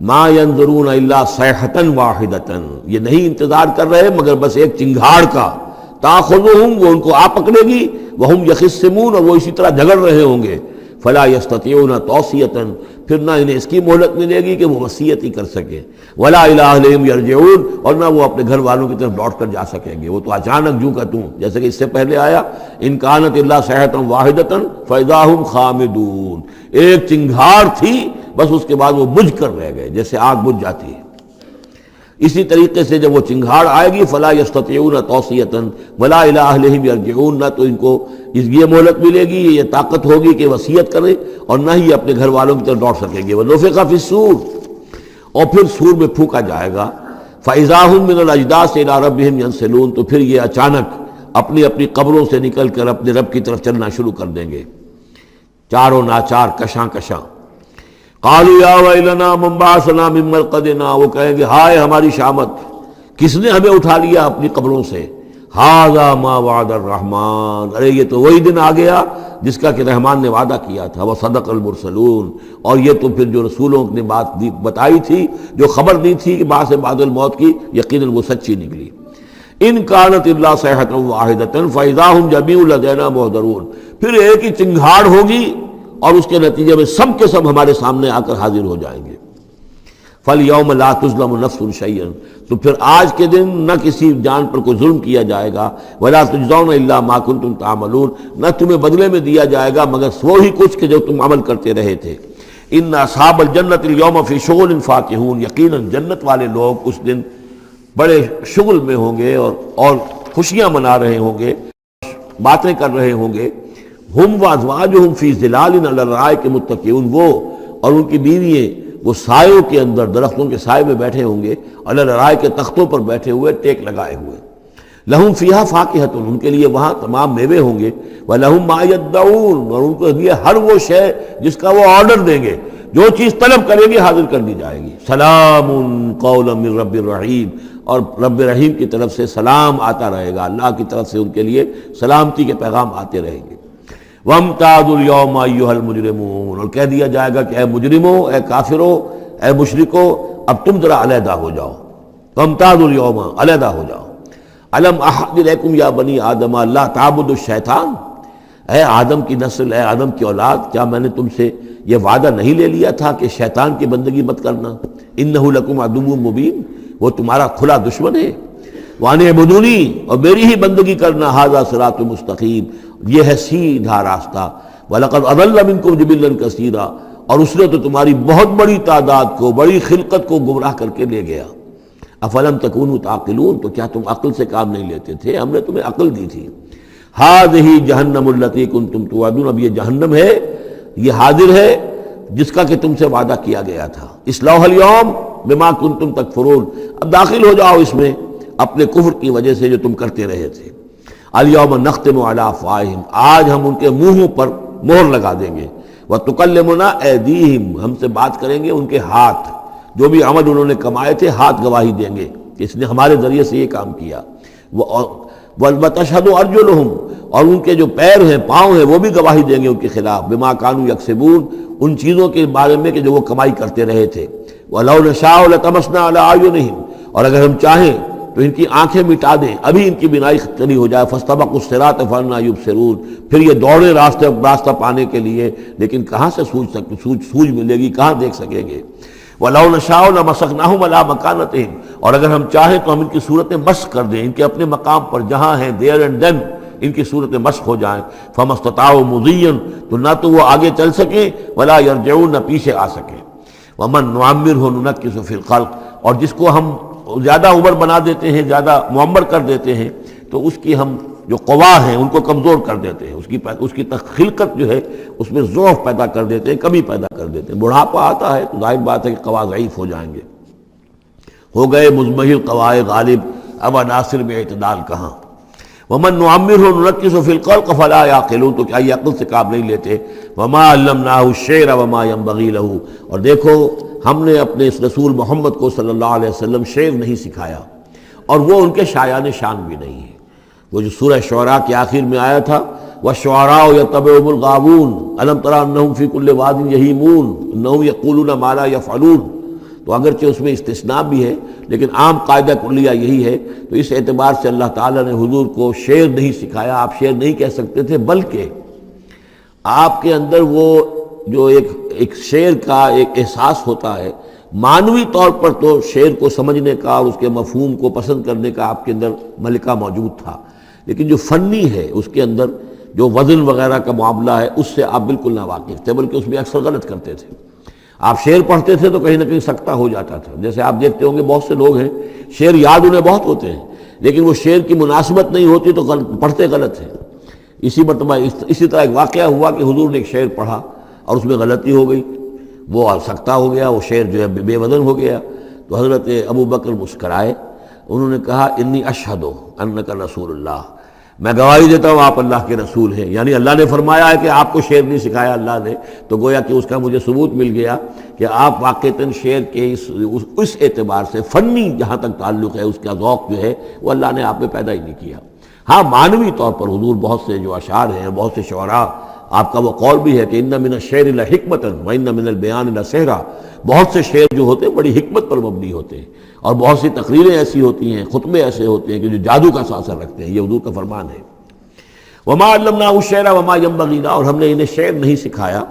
مَا يَنظُرُونَ إِلَّا صَيْحَةً وَاحِدَةً، یہ نہیں انتظار کر رہے مگر بس ایک چنگھاڑ کا، تَأْخُذُهُمْ، وہ ان کو آ پکڑے گی، وَهُمْ يَخِصِّمُونَ، اور وہ اسی طرح جھگڑ رہے ہوں گے۔ فَلَا يَسْتَطِيعُونَ تَوْصِيَةً، پھر نہ انہیں اس کی مہلت ملے گی کہ وہ وصیت ہی کر سکے، وَلَا إِلَىٰ أَهْلِهِمْ يَرْجِعُونَ، اور نہ وہ اپنے گھر والوں کی طرف لوٹ کر جا سکیں گے، وہ تو اچانک جو کا توں، جیسے کہ اس سے پہلے آیا إِن كَانَتْ إِلَّا صَيْحَةً وَاحِدَةً فَإِذَا هُمْ خَامِدُونَ، ایک چنگھاڑ تھی بس اس کے بعد وہ بجھ کر رہ گئے، جیسے آگ بجھ جاتی ہے۔ اسی طریقے سے جب وہ چنگھاڑ آئے گی فلا یستطیعون توصیۃ ولا الی اہلہم یرجعون، نہ تو ان کو یہ مہلت ملے گی، یہ طاقت ہوگی کہ وصیت کریں، اور نہ ہی اپنے گھر والوں کی طرف لوٹ سکیں گے۔ ونفخ فی الصور، اور پھر سور میں پھونکا جائے گا، فاذا هم من الاجداث الی ربہم ینسلون، تو پھر یہ اچانک اپنی اپنی قبروں سے نکل کر اپنے رب کی طرف چلنا شروع کر دیں گے، چاروں ناچار، کشاں کشاں۔ قالوا یا ویلنا من بعثنا من مرقدنا، وہ کہیں گے ہائے ہماری شامت، کس نے ہمیں اٹھا لیا اپنی قبروں سے۔ ھذا ما وعد الرحمن، ارے یہ تو وہی دن آ گیا جس کا کہ رحمان نے وعدہ کیا تھا، وصدق المرسلون، اور یہ تو پھر جو رسولوں نے بات بتائی تھی، جو خبر دی تھی کہ بعث بعد الموت کی، یقیناً وہ سچی نکلی۔ ان کانت الا صیحۃ واحدۃ فاذا هم جميع لدینا محضرون، پھر ایک ہی چنگھاڑ ہوگی اور اس کے نتیجے میں سب کے سب ہمارے سامنے آ کر حاضر ہو جائیں گے۔ فَالْيَوْمَ لَا تُظْلَمُ نَفْسٌ شَيْئًا، تو پھر آج کے دن نہ کسی جان پر کوئی ظلم کیا جائے گا، وَلَا تُجْزَوْنَ إِلَّا مَا كُنتُمْ تَعْمَلُونَ، نہ تمہیں بدلے میں دیا جائے گا مگر وہی کچھ کہ جو تم عمل کرتے رہے تھے۔ إِنَّ أَصْحَابَ الْجَنَّةِ الْيَوْمَ فِي شُغُلٍ فَاكِهُونَ، یقیناً جنت والے لوگ اس دن بڑے شغل میں ہوں گے اور خوشیاں منا رہے ہوں گے، باتیں کر رہے ہوں گے۔ ہم وازواجہم فی ظلال علی الارائک متکئون، وہ اور ان کی بیوییں وہ سایوں کے اندر، درختوں کے سائے میں بیٹھے ہوں گے، علی الارائک کے تختوں پر بیٹھے ہوئے، ٹیک لگائے ہوئے۔ لہم فیہا فاکہۃ، ان کے لیے وہاں تمام میوے ہوں گے، ولہم ما یدعون، اور ان کے لیے ہر وہ شے جس کا وہ آرڈر دیں گے۔ جو چیز طلب کریں گے حاضر کر دی جائے گی۔ سلام قولا من رب الرحیم، اور رب رحیم کی طرف سے سلام آتا رہے گا، اللہ کی طرف سے ان کے لیے سلامتی کے پیغام آتے رہیں گے۔ وَامْتَازُوا الْيَوْمَ أَيُّهَا الْمُجْرِمُونَ، اور کہہ دیا جائے گا کہ اے مجرموں، اے کافروں، اے مشرکوں، اب تم ذرا علیحدہ ہو جاؤ۔ وَامْتَازُوا الْيَوْمَ، علیحدہ ہو جاؤ۔ أَلَمْ أَعْهَدْ إِلَيْكُمْ يَا بَنِي آدَمَ أَلَّا تَعْبُدُوا الشَّيْطَانَ، اے آدم کی نسل، اے آدم کی اولاد، کیا میں نے تم سے یہ وعدہ نہیں لے لیا تھا کہ شیطان کی بندگی مت کرنا؟ إِنَّهُ لَكُمْ عَدُوٌّ مُبِينٌ، وہ تمہارا کھلا دشمن ہے۔ وَأَنِ اعْبُدُونِي، اور میری ہی بندگی کرنا، هَذَا صِرَاطٌ مُسْتَقِيمٌ، یہ ہے سیدھا راستہ۔ وَلَقَدْ أَضَلَّ مِنكُمْ جِبِلًّا كَثِيرًا، اور اس نے تو تمہاری بہت بڑی تعداد کو، بڑی خلقت کو گمراہ کر کے لے گیا۔ أَفَلَمْ تَكُونُوا تَعْقِلُونَ، تو کیا تم عقل سے کام نہیں لیتے تھے؟ ہم نے تمہیں عقل دی تھی۔ هَذِهِ جَهَنَّمُ الَّتِي كُنتُمْ تُوعَدُونَ، اب یہ جہنم ہے، یہ حاضر ہے جس کا کہ تم سے وعدہ کیا گیا تھا۔ اصلوها اليوم بما كنتم تکفرون، اب داخل ہو جاؤ اس میں اپنے کفر کی وجہ سے جو تم کرتے رہے تھے۔ اليوم نختم على افواہہم، آج ہم ان کے منہوں پر مہر لگا دیں گے۔ وتکلمنا ایدیہم، ہم سے بات کریں گے ان کے ہاتھ، جو بھی عمل انہوں نے کمائے تھے ہاتھ گواہی دیں گے کہ اس نے ہمارے ذریعے سے یہ کام کیا۔ وتشہد ارجلہم، اور ان کے جو پیر ہیں، پاؤں ہیں، وہ بھی گواہی دیں گے ان کے خلاف، بما کانوا یکسبون، ان چیزوں کے بارے میں کہ جو وہ کمائی کرتے رہے تھے۔ وَلَوْ نَشَاءُ لَطَمَسْنَا عَلَىٰ أَعْيُنِهِمْ، اور اگر ہم چاہیں تو ان کی آنکھیں مٹا دیں، ابھی ان کی بینائی چلی ہو جائے۔ فَاسْتَبَقُوا الصِّرَاطَ فَأَنَّىٰ يُبْصِرُونَ، پھر یہ دوڑے راستہ پانے کے لیے، لیکن کہاں سے سوج ملے گی، کہاں دیکھ سکیں گے۔ وَلَوْ نَشَاءُ لَمَسَخْنَاهُمْ عَلَىٰ مَكَانَتِهِمْ، اور اگر ہم چاہیں تو ہم ان کی صورتیں مسخ کر دیں، ان کے اپنے مقام پر جہاں ہیں، there and then ان کی صورتیں مسخ ہو جائیں۔ فَمَا اسْتَطَاعُوا مُضِيًّا، تو نہ تو وہ آگے چل سکیں، وَلَا يَرْجِعُونَ، نہ پیچھے آ سکیں۔ وَمَن نُعَمِّرْهُ نُنَكِّسُ فِي الْخَلْقِ، اور جس کو ہم زیادہ عمر بنا دیتے ہیں، زیادہ معمر کر دیتے ہیں، تو اس کی ہم جو قوا ہیں ان کو کمزور کر دیتے ہیں، اس کی خلقت جو ہے اس میں ضعف پیدا کر دیتے ہیں، کمی پیدا کر دیتے ہیں۔ بڑھاپا آتا ہے تو ظاہر بات ہے کہ قوا ضعیف ہو جائیں گے، ہو گئے مزمحل قوائے غالب، اب عناصر میں اعتدال کہاں۔ وَمَن نُعَمِّرْهُ نُنَكِّسُ فِي الْخَلْقِ فَلَا يَعْقِلُونَ، تو کیا یہ عقل سے کام نہیں لیتے۔ وَمَا عَلَّمْنَاهُ الشِّعْرَ وَمَا يَنبَغِي لَهُ، اور دیکھو ہم نے اپنے اس رسول محمد کو صلی اللہ علیہ وسلم شعر نہیں سکھایا، اور وہ ان کے شایان شان بھی نہیں ہے۔ وہ جو سورہ شعراء کے آخر میں آیا تھا، وَالشُّعَرَاءُ يَتَّبِعُهُمُ الْغَاوُونَ أَلَمْ تَرَ أَنَّهُمْ فِي كُلِّ وَادٍ يَهِيمُونَ إِنَّهُمْ يَقُولُونَ مَا لَا يَفْعَلُونَ، تو اگرچہ اس میں استثناء بھی ہے لیکن عام قاعدہ کلیہ یہی ہے۔ تو اس اعتبار سے اللہ تعالیٰ نے حضور کو شعر نہیں سکھایا، آپ شعر نہیں کہہ سکتے تھے، بلکہ آپ کے اندر وہ جو ایک شعر کا ایک احساس ہوتا ہے، معنوی طور پر تو شعر کو سمجھنے کا اور اس کے مفہوم کو پسند کرنے کا آپ کے اندر ملکہ موجود تھا، لیکن جو فنی ہے اس کے اندر جو وزن وغیرہ کا معاملہ ہے اس سے آپ بالکل ناواقف تھے، بلکہ اس میں اکثر غلط کرتے تھے۔ آپ شعر پڑھتے تھے تو کہیں نہ کہیں سکتہ ہو جاتا تھا، جیسے آپ دیکھتے ہوں گے بہت سے لوگ ہیں شعر یاد انہیں بہت ہوتے ہیں، لیکن وہ شعر کی مناسبت نہیں ہوتی تو پڑھتے غلط ہیں۔ اسی مرتبہ اسی طرح ایک واقعہ ہوا کہ حضور نے ایک شعر پڑھا اور اس میں غلطی ہو گئی، وہ سکتہ ہو گیا، وہ شعر جو ہے بے وزن ہو گیا۔ تو حضرت ابو بکر مسکرائے، انہوں نے کہا انی اشہد انک رسول اللہ، میں گواہی دیتا ہوں آپ اللہ کے رسول ہیں، یعنی اللہ نے فرمایا ہے کہ آپ کو شعر نہیں سکھایا اللہ نے، تو گویا کہ اس کا مجھے ثبوت مل گیا کہ آپ واقعتاً شعر کے اس اعتبار سے فنی جہاں تک تعلق ہے اس کا ذوق جو ہے وہ اللہ نے آپ میں پیدا ہی نہیں کیا۔ ہاں معنوی طور پر حضور بہت سے جو اشعار ہیں، بہت سے شعراء، آپ کا وہ قول بھی ہے کہ ان من الشعر لحکمۃ وان من البیان لسحرا، بہت سے شعر جو ہوتے ہیں بڑی حکمت پر مبنی ہوتے ہیں، اور بہت سی تقریریں ایسی ہوتی ہیں، خطبے ایسے ہوتے ہیں کہ جو جادو کا اثر رکھتے ہیں، یہ حضور کا فرمان ہے۔ وما علمناه الشعر وما ينبغي له، اور ہم نے انہیں شعر نہیں سکھایا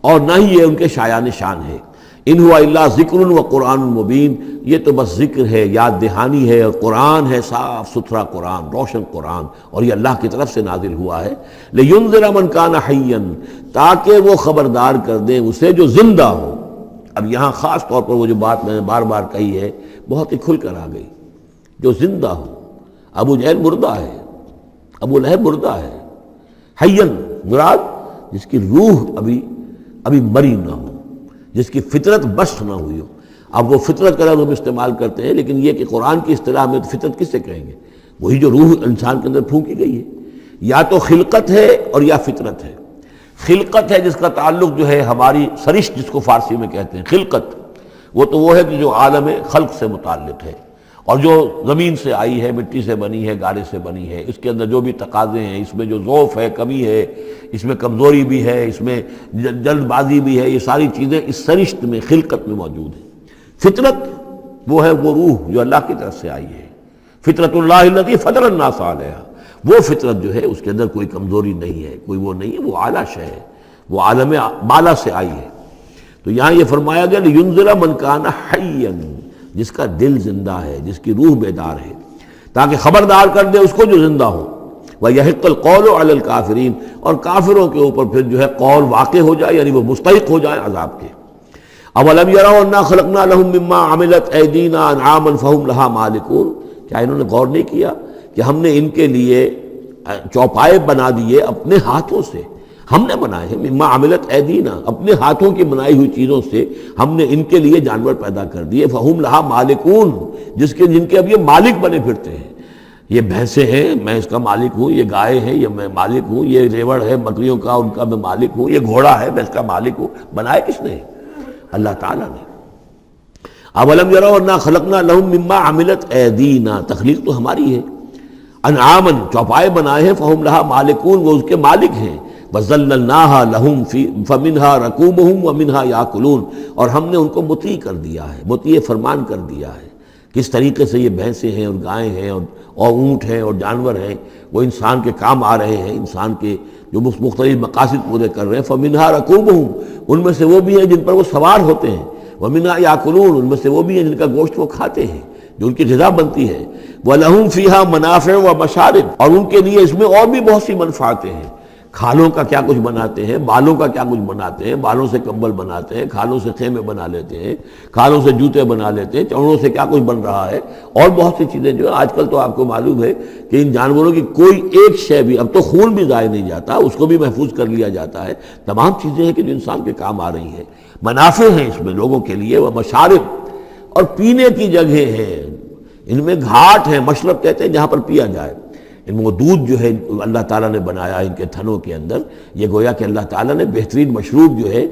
اور نہ ہی یہ ان کے شایان شان ہے۔ ان هو الا ذکر و قرآن مبین، یہ تو بس ذکر ہے، یاد دہانی ہے، اور قرآن ہے، صاف ستھرا قرآن، روشن قرآن، اور یہ اللہ کی طرف سے نازل ہوا ہے۔ لینذر من کان حیا، تاکہ وہ خبردار کر دیں اسے جو زندہ ہو۔ اب یہاں خاص طور پر وہ جو بات میں نے بار بار کہی ہے بہت ہی کھل کر آ گئی، جو زندہ ہو۔ ابو جہل مردہ ہے، ابو لہب مردہ ہے، حیا مراد جس کی روح ابھی مری نہ ہو، جس کی فطرت بست نہ ہوئی ہو۔ اب وہ فطرت کا لفظ ہم استعمال کرتے ہیں، لیکن یہ کہ قرآن کی اصطلاح میں فطرت کس سے کہیں گے؟ وہی جو روح انسان کے اندر پھونکی گئی ہے، یا تو خلقت ہے اور یا فطرت ہے۔ خلقت ہے جس کا تعلق جو ہے ہماری سرشت جس کو فارسی میں کہتے ہیں خلقت، وہ ہے کہ جو عالم خلق سے متعلق ہے، اور جو زمین سے آئی ہے، مٹی سے بنی ہے، گارے سے بنی ہے، اس کے اندر جو بھی تقاضے ہیں، اس میں جو ضعف ہے، کمی ہے، اس میں کمزوری بھی ہے، اس میں جلد بازی بھی ہے، یہ ساری چیزیں اس سرشت میں خلقت میں موجود ہیں۔ فطرت وہ ہے وہ روح جو اللہ کی طرف سے آئی ہے، فطرت اللہ التی فطر الناس علیہا، وہ فطرت جو ہے اس کے اندر کوئی کمزوری نہیں ہے، کوئی وہ نہیں ہے، وہ اعلیٰ شے ہے، وہ عالم بالا سے آئی ہے۔ تو یہاں یہ فرمایا گیا لِيُنذِرَ مَنْ كَانَ حَيًّا، جس کا دل زندہ ہے، جس کی روح بیدار ہے، تاکہ خبردار کر دے اس کو جو زندہ ہو۔ وَيَحِقَّ الْقَوْلُ عَلَى الْكَافِرِينَ، اور کافروں کے اوپر پھر جو ہے قول واقع ہو جائے، یعنی وہ مستحق ہو جائے عذاب کے۔ أَوَلَمْ يَرَوْا أَنَّا خَلَقْنَا لَهُم مِّمَّا عَمِلَتْ أَيْدِينَا أَنْعَامًا فَهُمْ لَهَا مَالِكُونَ، کیا انہوں نے غور نہیں کیا کہ ہم نے ان کے لیے چوپائے بنا دیے اپنے ہاتھوں سے، ہم نے بنائے ہیں، مما عملت ایدینا، اپنے ہاتھوں کی بنائی ہوئی چیزوں سے ہم نے ان کے لیے جانور پیدا کر دیے، فہم لہا مالکون، جن کے اب یہ مالک بنے پھرتے ہیں۔ یہ بھینسیں ہیں، میں اس کا مالک ہوں، یہ گائے ہیں، یہ میں مالک ہوں، یہ ریوڑ ہے بکریوں کا، ان کا میں مالک ہوں، یہ گھوڑا ہے، میں اس کا مالک ہوں۔ بنائے کس نے؟ اللہ تعالیٰ نے۔ اولم یروا انا خلقنا لهم مما عملت ایدینا، تخلیق تو ہماری ہے، انعامن، چوپائے بنائے ہیں، فہم لہا مالکون، وہ اس کے مالک ہیں، وَذَلَّلْنَاهَا لَهُمْ فَمِنْهَا رَكُوبُهُمْ وَمِنْهَا يَأْكُلُونَ، اور ہم نے ان کو مطیع کر دیا ہے، مطیع فرمان کر دیا ہے۔ کس طریقے سے یہ بھینسیں ہیں اور گائیں ہیں اور اونٹ ہیں اور جانور ہیں، وہ انسان کے کام آ رہے ہیں، انسان کے جو مختلف مقاصد پورے کر رہے ہیں۔ فَمِنْهَا رَكُوبُهُمْ، ان میں سے وہ بھی ہیں جن پر وہ سوار ہوتے ہیں، وَمِنْهَا يَأْكُلُونَ، ان میں سے وہ بھی ہیں جن کا گوشت وہ کھاتے ہیں، جو ان کی غذا بنتی ہے۔ وَلَهُمْ فِيهَا مَنَافِعُ وَمَشَارِبُ، اور ان کے لیے اس میں اور بھی بہت سی منفعتیں ہیں۔ کھالوں کا کیا کچھ بناتے ہیں، بالوں کا کیا کچھ بناتے ہیں، بالوں سے کمبل بناتے ہیں، کھالوں سے خیمے بنا لیتے ہیں، کھالوں سے جوتے بنا لیتے ہیں، چمڑوں سے کیا کچھ بن رہا ہے، اور بہت سی چیزیں جو آج کل تو آپ کو معلوم ہے کہ ان جانوروں کی کوئی ایک شے بھی، اب تو خون بھی ضائع نہیں جاتا، اس کو بھی محفوظ کر لیا جاتا ہے، تمام چیزیں ہیں کہ جو انسان کے کام آ رہی ہیں، منافع ہیں اس میں لوگوں کے لیے، وہ مشارب، اور پینے کی جگہیں ہیں، ان میں گھاٹ ہیں، مشرب کہتے ہیں جہاں پر پیا جائے، ان وہ دودھ جو ہے اللہ تعالیٰ نے بنایا ان کے تھنوں کے اندر، یہ گویا کہ اللہ تعالیٰ نے بہترین مشروب جو ہے،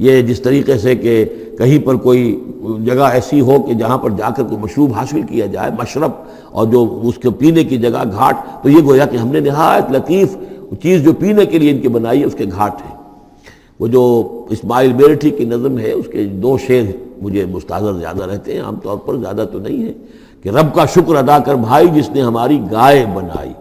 یہ جس طریقے سے کہ کہیں پر کوئی جگہ ایسی ہو کہ جہاں پر جا کر کوئی مشروب حاصل کیا جائے، مشرب، اور جو اس کے پینے کی جگہ گھاٹ، تو یہ گویا کہ ہم نے نہایت لطیف چیز جو پینے کے لیے ان کی بنائی ہے، اس کے گھاٹ ہیں۔ وہ جو اسماعیل میرٹھی کی نظم ہے، اس کے دو شعر مجھے مستحضر زیادہ رہتے ہیں، عام طور پر زیادہ تو نہیں ہے، کہ رب کا شکر ادا کر بھائی جس نے ہماری گائے بنائی،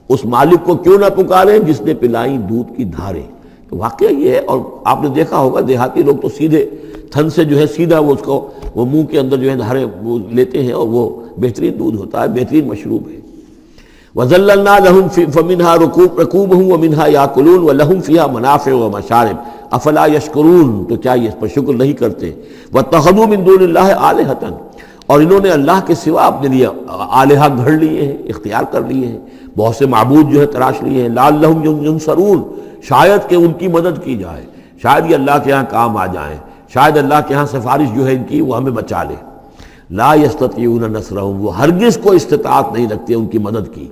اس مالک کو کیوں نہ پکاریں جس نے پلائیں دودھ کی دھاریں۔ تو واقعہ یہ ہے، اور آپ نے دیکھا ہوگا دیہاتی لوگ تو سیدھے تھن سے جو ہے سیدھا وہ اس کو وہ منہ کے اندر جو ہے دھاریں وہ لیتے ہیں، اور وہ بہترین دودھ ہوتا ہے، بہترین مشروب ہے۔ وَذَلَّلْنَا لَهُمْ فَمِنْهَا رَكُوبُهُمْ وَمِنْهَا يَأْكُلُونَ وَلَهُمْ فِيهَا مَنَافِعُ وَمَشَارِبُ أَفَلَا يَشْكُرُونَ، تو کیا یہ اس پر شکر نہیں کرتے؟ وَاتَّخَذُوا مِن دُونِ اللَّهِ آلِهَةً، اور انہوں نے اللہ کے سوا اپنے لیے آلہہ گھڑ لیے ہیں، اختیار کر لیے ہیں، بہت سے معبود جو ہے تراش لیے ہیں، لَعَلَّهُمْ يُنصَرُونَ، شاید کہ ان کی مدد کی جائے، شاید یہ اللہ کے ہاں کام آ جائیں، شاید اللہ کے ہاں سفارش جو ہے ان کی وہ ہمیں بچا لے۔ لا يستطيعون نصرهم، وہ ہرگز کو استطاعت نہیں رکھتے ان کی مدد کی۔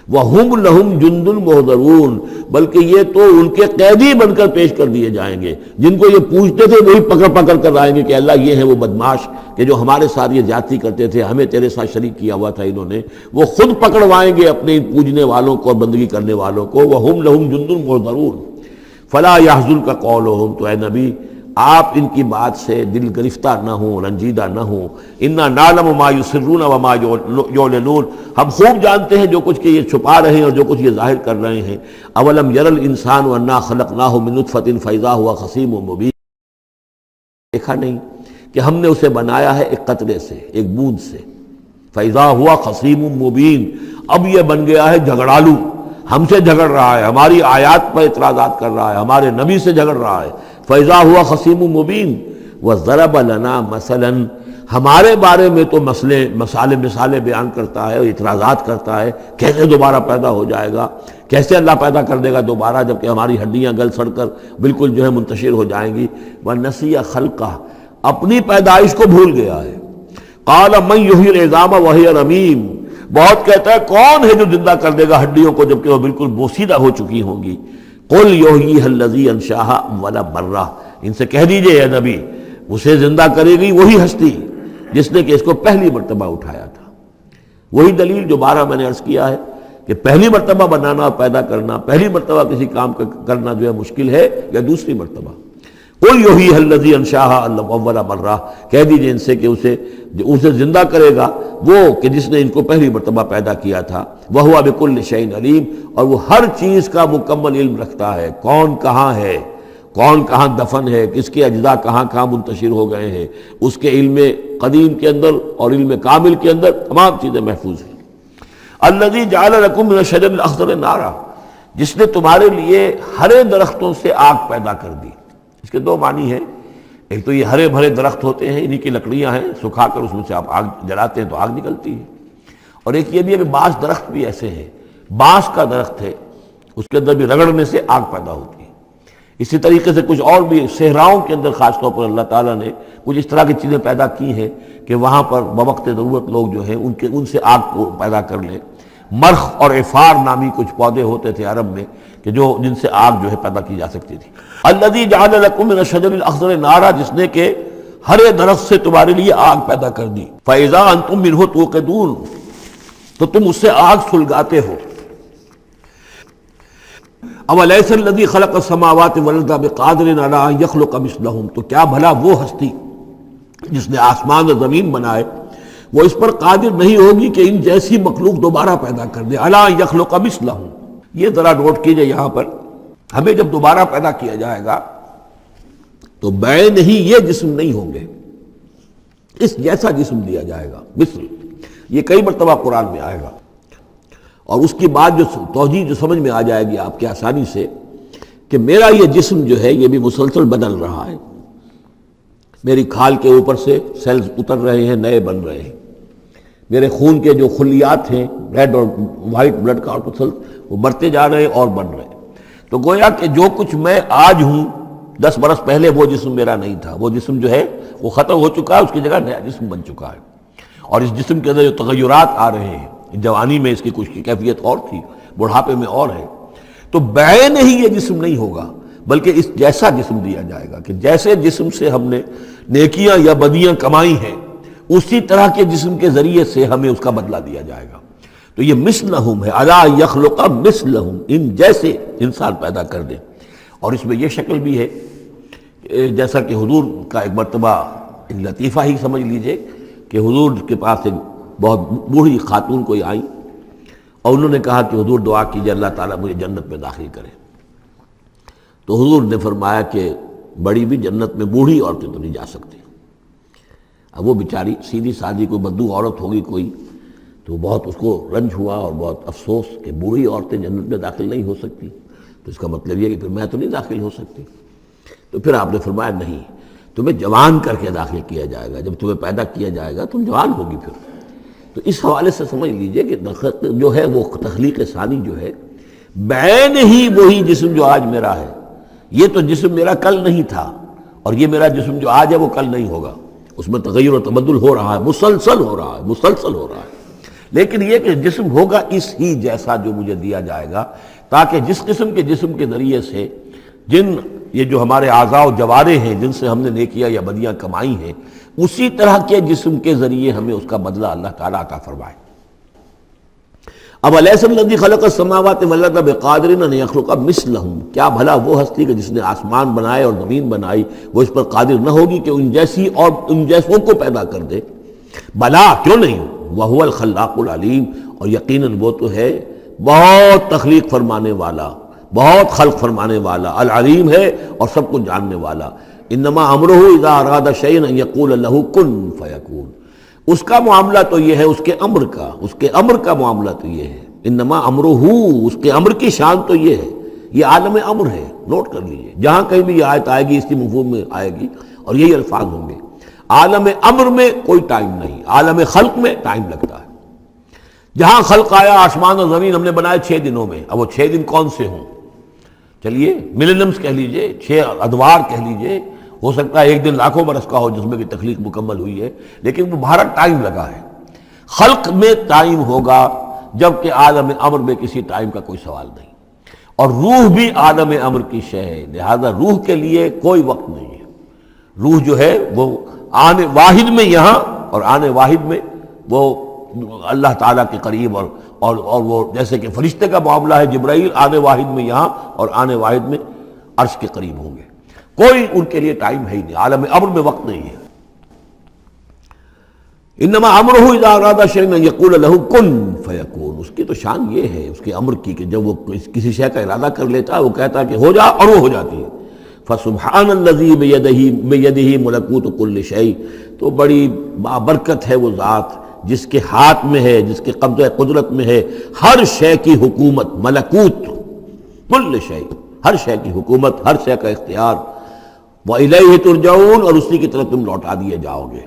وَهُمْ لَهُمْ جُنْدٌ مُحْضَرُونَ، بلکہ یہ تو ان کے قیدی بن کر پیش کر دیے جائیں گے، جن کو یہ پوچھتے تھے وہی پکڑ پکڑ کر آئیں گے کہ اللہ یہ ہیں وہ بدماش کہ جو ہمارے ساتھ یہ زیادتی کرتے تھے، ہمیں تیرے ساتھ شریک کیا ہوا تھا انہوں نے، وہ خود پکڑوائیں گے اپنے پوجنے والوں کو اور بندگی کرنے والوں کو۔ وَهُمْ لَهُمْ جُنْدٌ مُحْضَرُونَ فَلَا يَحْزُنْكَ قَوْلُهُمْ، تو اے نبی آپ ان کی بات سے دل گرفتہ نہ ہوں، رنجیدہ نہ ہوں۔ اِنَّا نَعْلَمُ مَا يُسِرُّونَ وَمَا يُعْلِنُونَ، ہم خوب جانتے ہیں جو کچھ کہ یہ چھپا رہے ہیں اور جو کچھ یہ ظاہر کر رہے ہیں۔ اَوَلَمْ يَرَ الْإِنسَانُ أَنَّا خَلَقْنَاهُ مِن نُطْفَةٍ فَإِذَا هُوَ خَصِيمٌ مُبِينٌ، دیکھا نہیں کہ ہم نے اسے بنایا ہے ایک قطرے سے، ایک بوند سے، فَإِذَا هُوَ خَصِيمٌ مُبِينٌ، اب یہ بن گیا ہے جھگڑالو، ہم سے جھگڑ رہا ہے، ہماری آیات پر اعتراضات کر رہا ہے، ہمارے نبی سے جھگڑ رہا ہے۔ فَإِذَا هُوَ خَصِيمٌ مُبِينٌ وَضَرَبَ لَنَا مَثَلًا، ہمارے بارے میں تو مثالیں بیان کرتا ہے، اعتراضات کرتا ہے، کیسے دوبارہ پیدا ہو جائے گا، کیسے اللہ پیدا کر دے گا دوبارہ جبکہ ہماری ہڈیاں گل سڑ کر بالکل جو ہے منتشر ہو جائیں گی۔ وَنَسِيَ خَلْقَهُ، اپنی پیدائش کو بھول گیا ہے۔ قَالَ مَن يُحْيِي الْعِظَامَ وَهِيَ رَمِيمٌ، بہت کہتا ہے کون ہے جو زندہ کر دے گا ہڈیوں کو جبکہ وہ بالکل بوسیدہ ہو چکی ہوں گی۔ قل یحییھا الذی انشاھا اول مرہ، ان سے کہہ دیجئے اے نبی اسے زندہ کرے گی وہی ہستی جس نے کہ اس کو پہلی مرتبہ اٹھایا تھا۔ وہی دلیل جو 12 میں نے عرض کیا ہے کہ پہلی مرتبہ بنانا اور پیدا کرنا، پہلی مرتبہ کسی کام کرنا جو ہے مشکل ہے، یا دوسری مرتبہ۔ قل یحییھا الذی انشاھا اول مرہ، کہہ دیجئے ان سے کہ اسے زندہ کرے گا وہ کہ جس نے ان کو پہلی مرتبہ پیدا کیا تھا، وہو بکل شیء علیم، اور وہ ہر چیز کا مکمل علم رکھتا ہے، کون کہاں ہے، کون کہاں دفن ہے، کس کے اجزاء کہاں کہاں منتشر ہو گئے ہیں، اس کے علم قدیم کے اندر اور علم کامل کے اندر تمام چیزیں محفوظ ہیں۔ الذی جعل لکم من الشجر الاخضر نارا، جس نے تمہارے لیے ہرے درختوں سے آگ پیدا کر دی۔ اس کے دو معنی ہیں، ایک تو یہ ہرے بھرے درخت ہوتے ہیں، انہی کی لکڑیاں ہیں، سکھا کر اس میں سے آپ آگ جلاتے ہیں تو آگ نکلتی ہے، اور ایک یہ بھی ہے کہ بعض درخت بھی ایسے ہیں، بانس کا درخت ہے اس کے اندر بھی رگڑنے سے آگ پیدا ہوتی ہے۔ اسی طریقے سے کچھ اور بھی صحراؤں کے اندر خاص طور پر اللہ تعالیٰ نے کچھ اس طرح کی چیزیں پیدا کی ہیں کہ وہاں پر بوقت ضرورت لوگ جو ہیں ان سے آگ کو پیدا کر لیں۔ مرخ اور عفار نامی کچھ پودے ہوتے تھے عرب میں کہ جن سے آگ جو ہے پیدا کی جا سکتی تھی۔ الذی جعل لکم من الشجر الاخضر نارا، جس نے کہ ہرے درخت سے تمہارے لیے آگ پیدا کر دی۔ فاذا انتم منہ توقدون، تو تم اس سے آگ سلگاتے ہو۔ اولیس الذی خلق السماوات والارض بقادر علی ان یخلق مثلہم، تو کیا بھلا وہ ہستی جس نے آسمان اور زمین بنائے وہ اس پر قادر نہیں ہوگی کہ ان جیسی مخلوق دوبارہ پیدا کر دے۔ الا یخلق مثلہم، یہ ذرا نوٹ کیجئے یہاں پر، ہمیں جب دوبارہ پیدا کیا جائے گا تو بین ہی یہ جسم نہیں ہوں گے، اس جیسا جسم دیا جائے گا، مثل یہ کئی مرتبہ قرآن میں آئے گا، اور اس کی بات جو توجیہ جو سمجھ میں آ جائے گی آپ کے آسانی سے کہ میرا یہ جسم جو ہے یہ بھی مسلسل بدل رہا ہے، میری کھال کے اوپر سے سیلز اتر رہے ہیں، نئے بن رہے ہیں، میرے خون کے جو خلیات ہیں ریڈ اور وائٹ بلڈ کارپسل وہ بڑھتے جا رہے ہیں اور بن رہے ہیں۔ تو گویا کہ جو کچھ میں آج ہوں 10 برس پہلے وہ جسم میرا نہیں تھا، وہ جسم جو ہے وہ ختم ہو چکا ہے، اس کی جگہ نیا جسم بن چکا ہے، اور اس جسم کے اندر جو تغیرات آ رہے ہیں، جوانی میں اس کی کچھ کی کیفیت اور تھی، بڑھاپے میں اور ہے، تو بعین ہی یہ جسم نہیں ہوگا بلکہ اس جیسا جسم دیا جائے گا کہ جیسے جسم سے ہم نے نیکیاں یا بدیاں کمائی ہیں اسی طرح کے جسم کے ذریعے سے ہمیں اس کا بدلہ دیا جائے گا۔ تو یہ مثلہم ہے، الا یخلق مثلہم، ان جیسے انسان پیدا کر دے۔ اور اس میں یہ شکل بھی ہے جیسا کہ حضور کا ایک مرتبہ ایک لطیفہ ہی سمجھ لیجئے کہ حضور کے پاس ایک بہت بوڑھی خاتون کوئی آئی اور انہوں نے کہا کہ حضور دعا کیجئے اللہ تعالیٰ مجھے جنت میں داخل کرے۔ تو حضور نے فرمایا کہ بڑی بھی جنت میں بوڑھی عورتیں تو نہیں جا سکتی۔ اب وہ بیچاری سیدھی سادھی کوئی بدو عورت ہوگی کوئی، تو بہت اس کو رنج ہوا اور بہت افسوس کہ بوڑھی عورتیں جنت میں داخل نہیں ہو سکتی، تو اس کا مطلب یہ کہ پھر میں تو نہیں داخل ہو سکتی۔ تو پھر آپ نے فرمایا نہیں، تمہیں جوان کر کے داخل کیا جائے گا، جب تمہیں پیدا کیا جائے گا تم جوان ہوگی پھر۔ تو اس حوالے سے سمجھ لیجئے کہ جو ہے وہ تخلیق ثانی جو ہے بعین ہی وہی جسم جو آج میرا ہے، یہ تو جسم میرا کل نہیں تھا، اور یہ میرا جسم جو آج ہے وہ کل نہیں ہوگا، اس میں تغیر و تبدل ہو رہا ہے، مسلسل ہو رہا ہے، مسلسل ہو رہا ہے، لیکن یہ کہ جسم ہوگا اس ہی جیسا جو مجھے دیا جائے گا، تاکہ جس قسم کے جسم کے ذریعے سے یہ جو ہمارے اعضاء و جوارح ہیں جن سے ہم نے نیکیاں یا بدیاں کمائی ہیں، اسی طرح کے جسم کے ذریعے ہمیں اس کا بدلہ اللہ تعالیٰ عطا فرمائے۔ اب الیس الذی خلق السماوات والارض بقادر ان یخلق مثلہم، کیا بھلا وہ ہستی کہ جس نے آسمان بنائے اور زمین بنائی وہ اس پر قادر نہ ہوگی کہ ان جیسی اور ان جیسوں کو پیدا کر دے؟ بلا، کیوں نہیں، وہو الخلاق العلیم، اور یقیناً وہ تو ہے بہت تخلیق فرمانے والا، بہت خلق فرمانے والا، العلیم ہے اور سب کو جاننے والا۔ انما امرہ اذا اراد شیئا ان یقول لہ کن فیکون، اس کا معاملہ تو یہ ہے، اس کے امر کا معاملہ تو یہ ہے، انما امرہ، اس کے امر کی شان تو یہ ہے، یہ عالم امر ہے، نوٹ کر لیجئے، جہاں کہیں بھی یہ آیت آئے گی اس کی مفہوم میں آئے گی اور یہی الفاظ ہوں گے۔ عالم امر میں کوئی ٹائم نہیں، عالم خلق میں ٹائم لگتا ہے۔ جہاں خلق آیا آسمان اور زمین ہم نے بنائے 6 دنوں میں، اب وہ 6 دن کون سے ہوں؟ چلیے ملینمز کہہ لیجئے، 6 ادوار کہہ لیجئے، ہو سکتا ہے ایک دن لاکھوں برس کا ہو جس میں بھی تخلیق مکمل ہوئی ہے، لیکن وہ بھارت ٹائم لگا ہے۔ خلق میں ٹائم ہوگا جبکہ عالم امر میں کسی ٹائم کا کوئی سوال نہیں۔ اور روح بھی عالم امر کی شے ہے، لہذا روح کے لیے کوئی وقت نہیں ہے۔ روح جو ہے وہ آنے واحد میں یہاں اور آنے واحد میں وہ اللہ تعالیٰ کے قریب، اور وہ جیسے کہ فرشتے کا معاملہ ہے، جبرائیل آنے واحد میں یہاں اور آنے واحد میں عرش کے قریب ہوں گے، کوئی ان کے لیے ٹائم ہے ہی نہیں، عالم امر میں وقت نہیں ہے۔ انما امرہ اذا اراد شیئا ان یقول له کن فیکون، اس کی تو شان یہ ہے اس کے امر کی کہ جب وہ کسی شے کا ارادہ کر لیتا ہے وہ کہتا ہے کہ ہو جا، اور وہ ہو جاتی ہے۔ فسبحان الذی بیدہ ملکوت کل شیء، تو بڑی بابرکت ہے وہ ذات جس کے ہاتھ میں ہے، جس کے قبضہ قدرت میں ہے ہر شے کی حکومت، ملکوت کل شیء، ہر شے کی حکومت، ہر شے کا اختیار۔ وَإِلَيْهِ تُرْجَعُونَ، اور اسی کی طرف تم لوٹا دیے جاؤ گے۔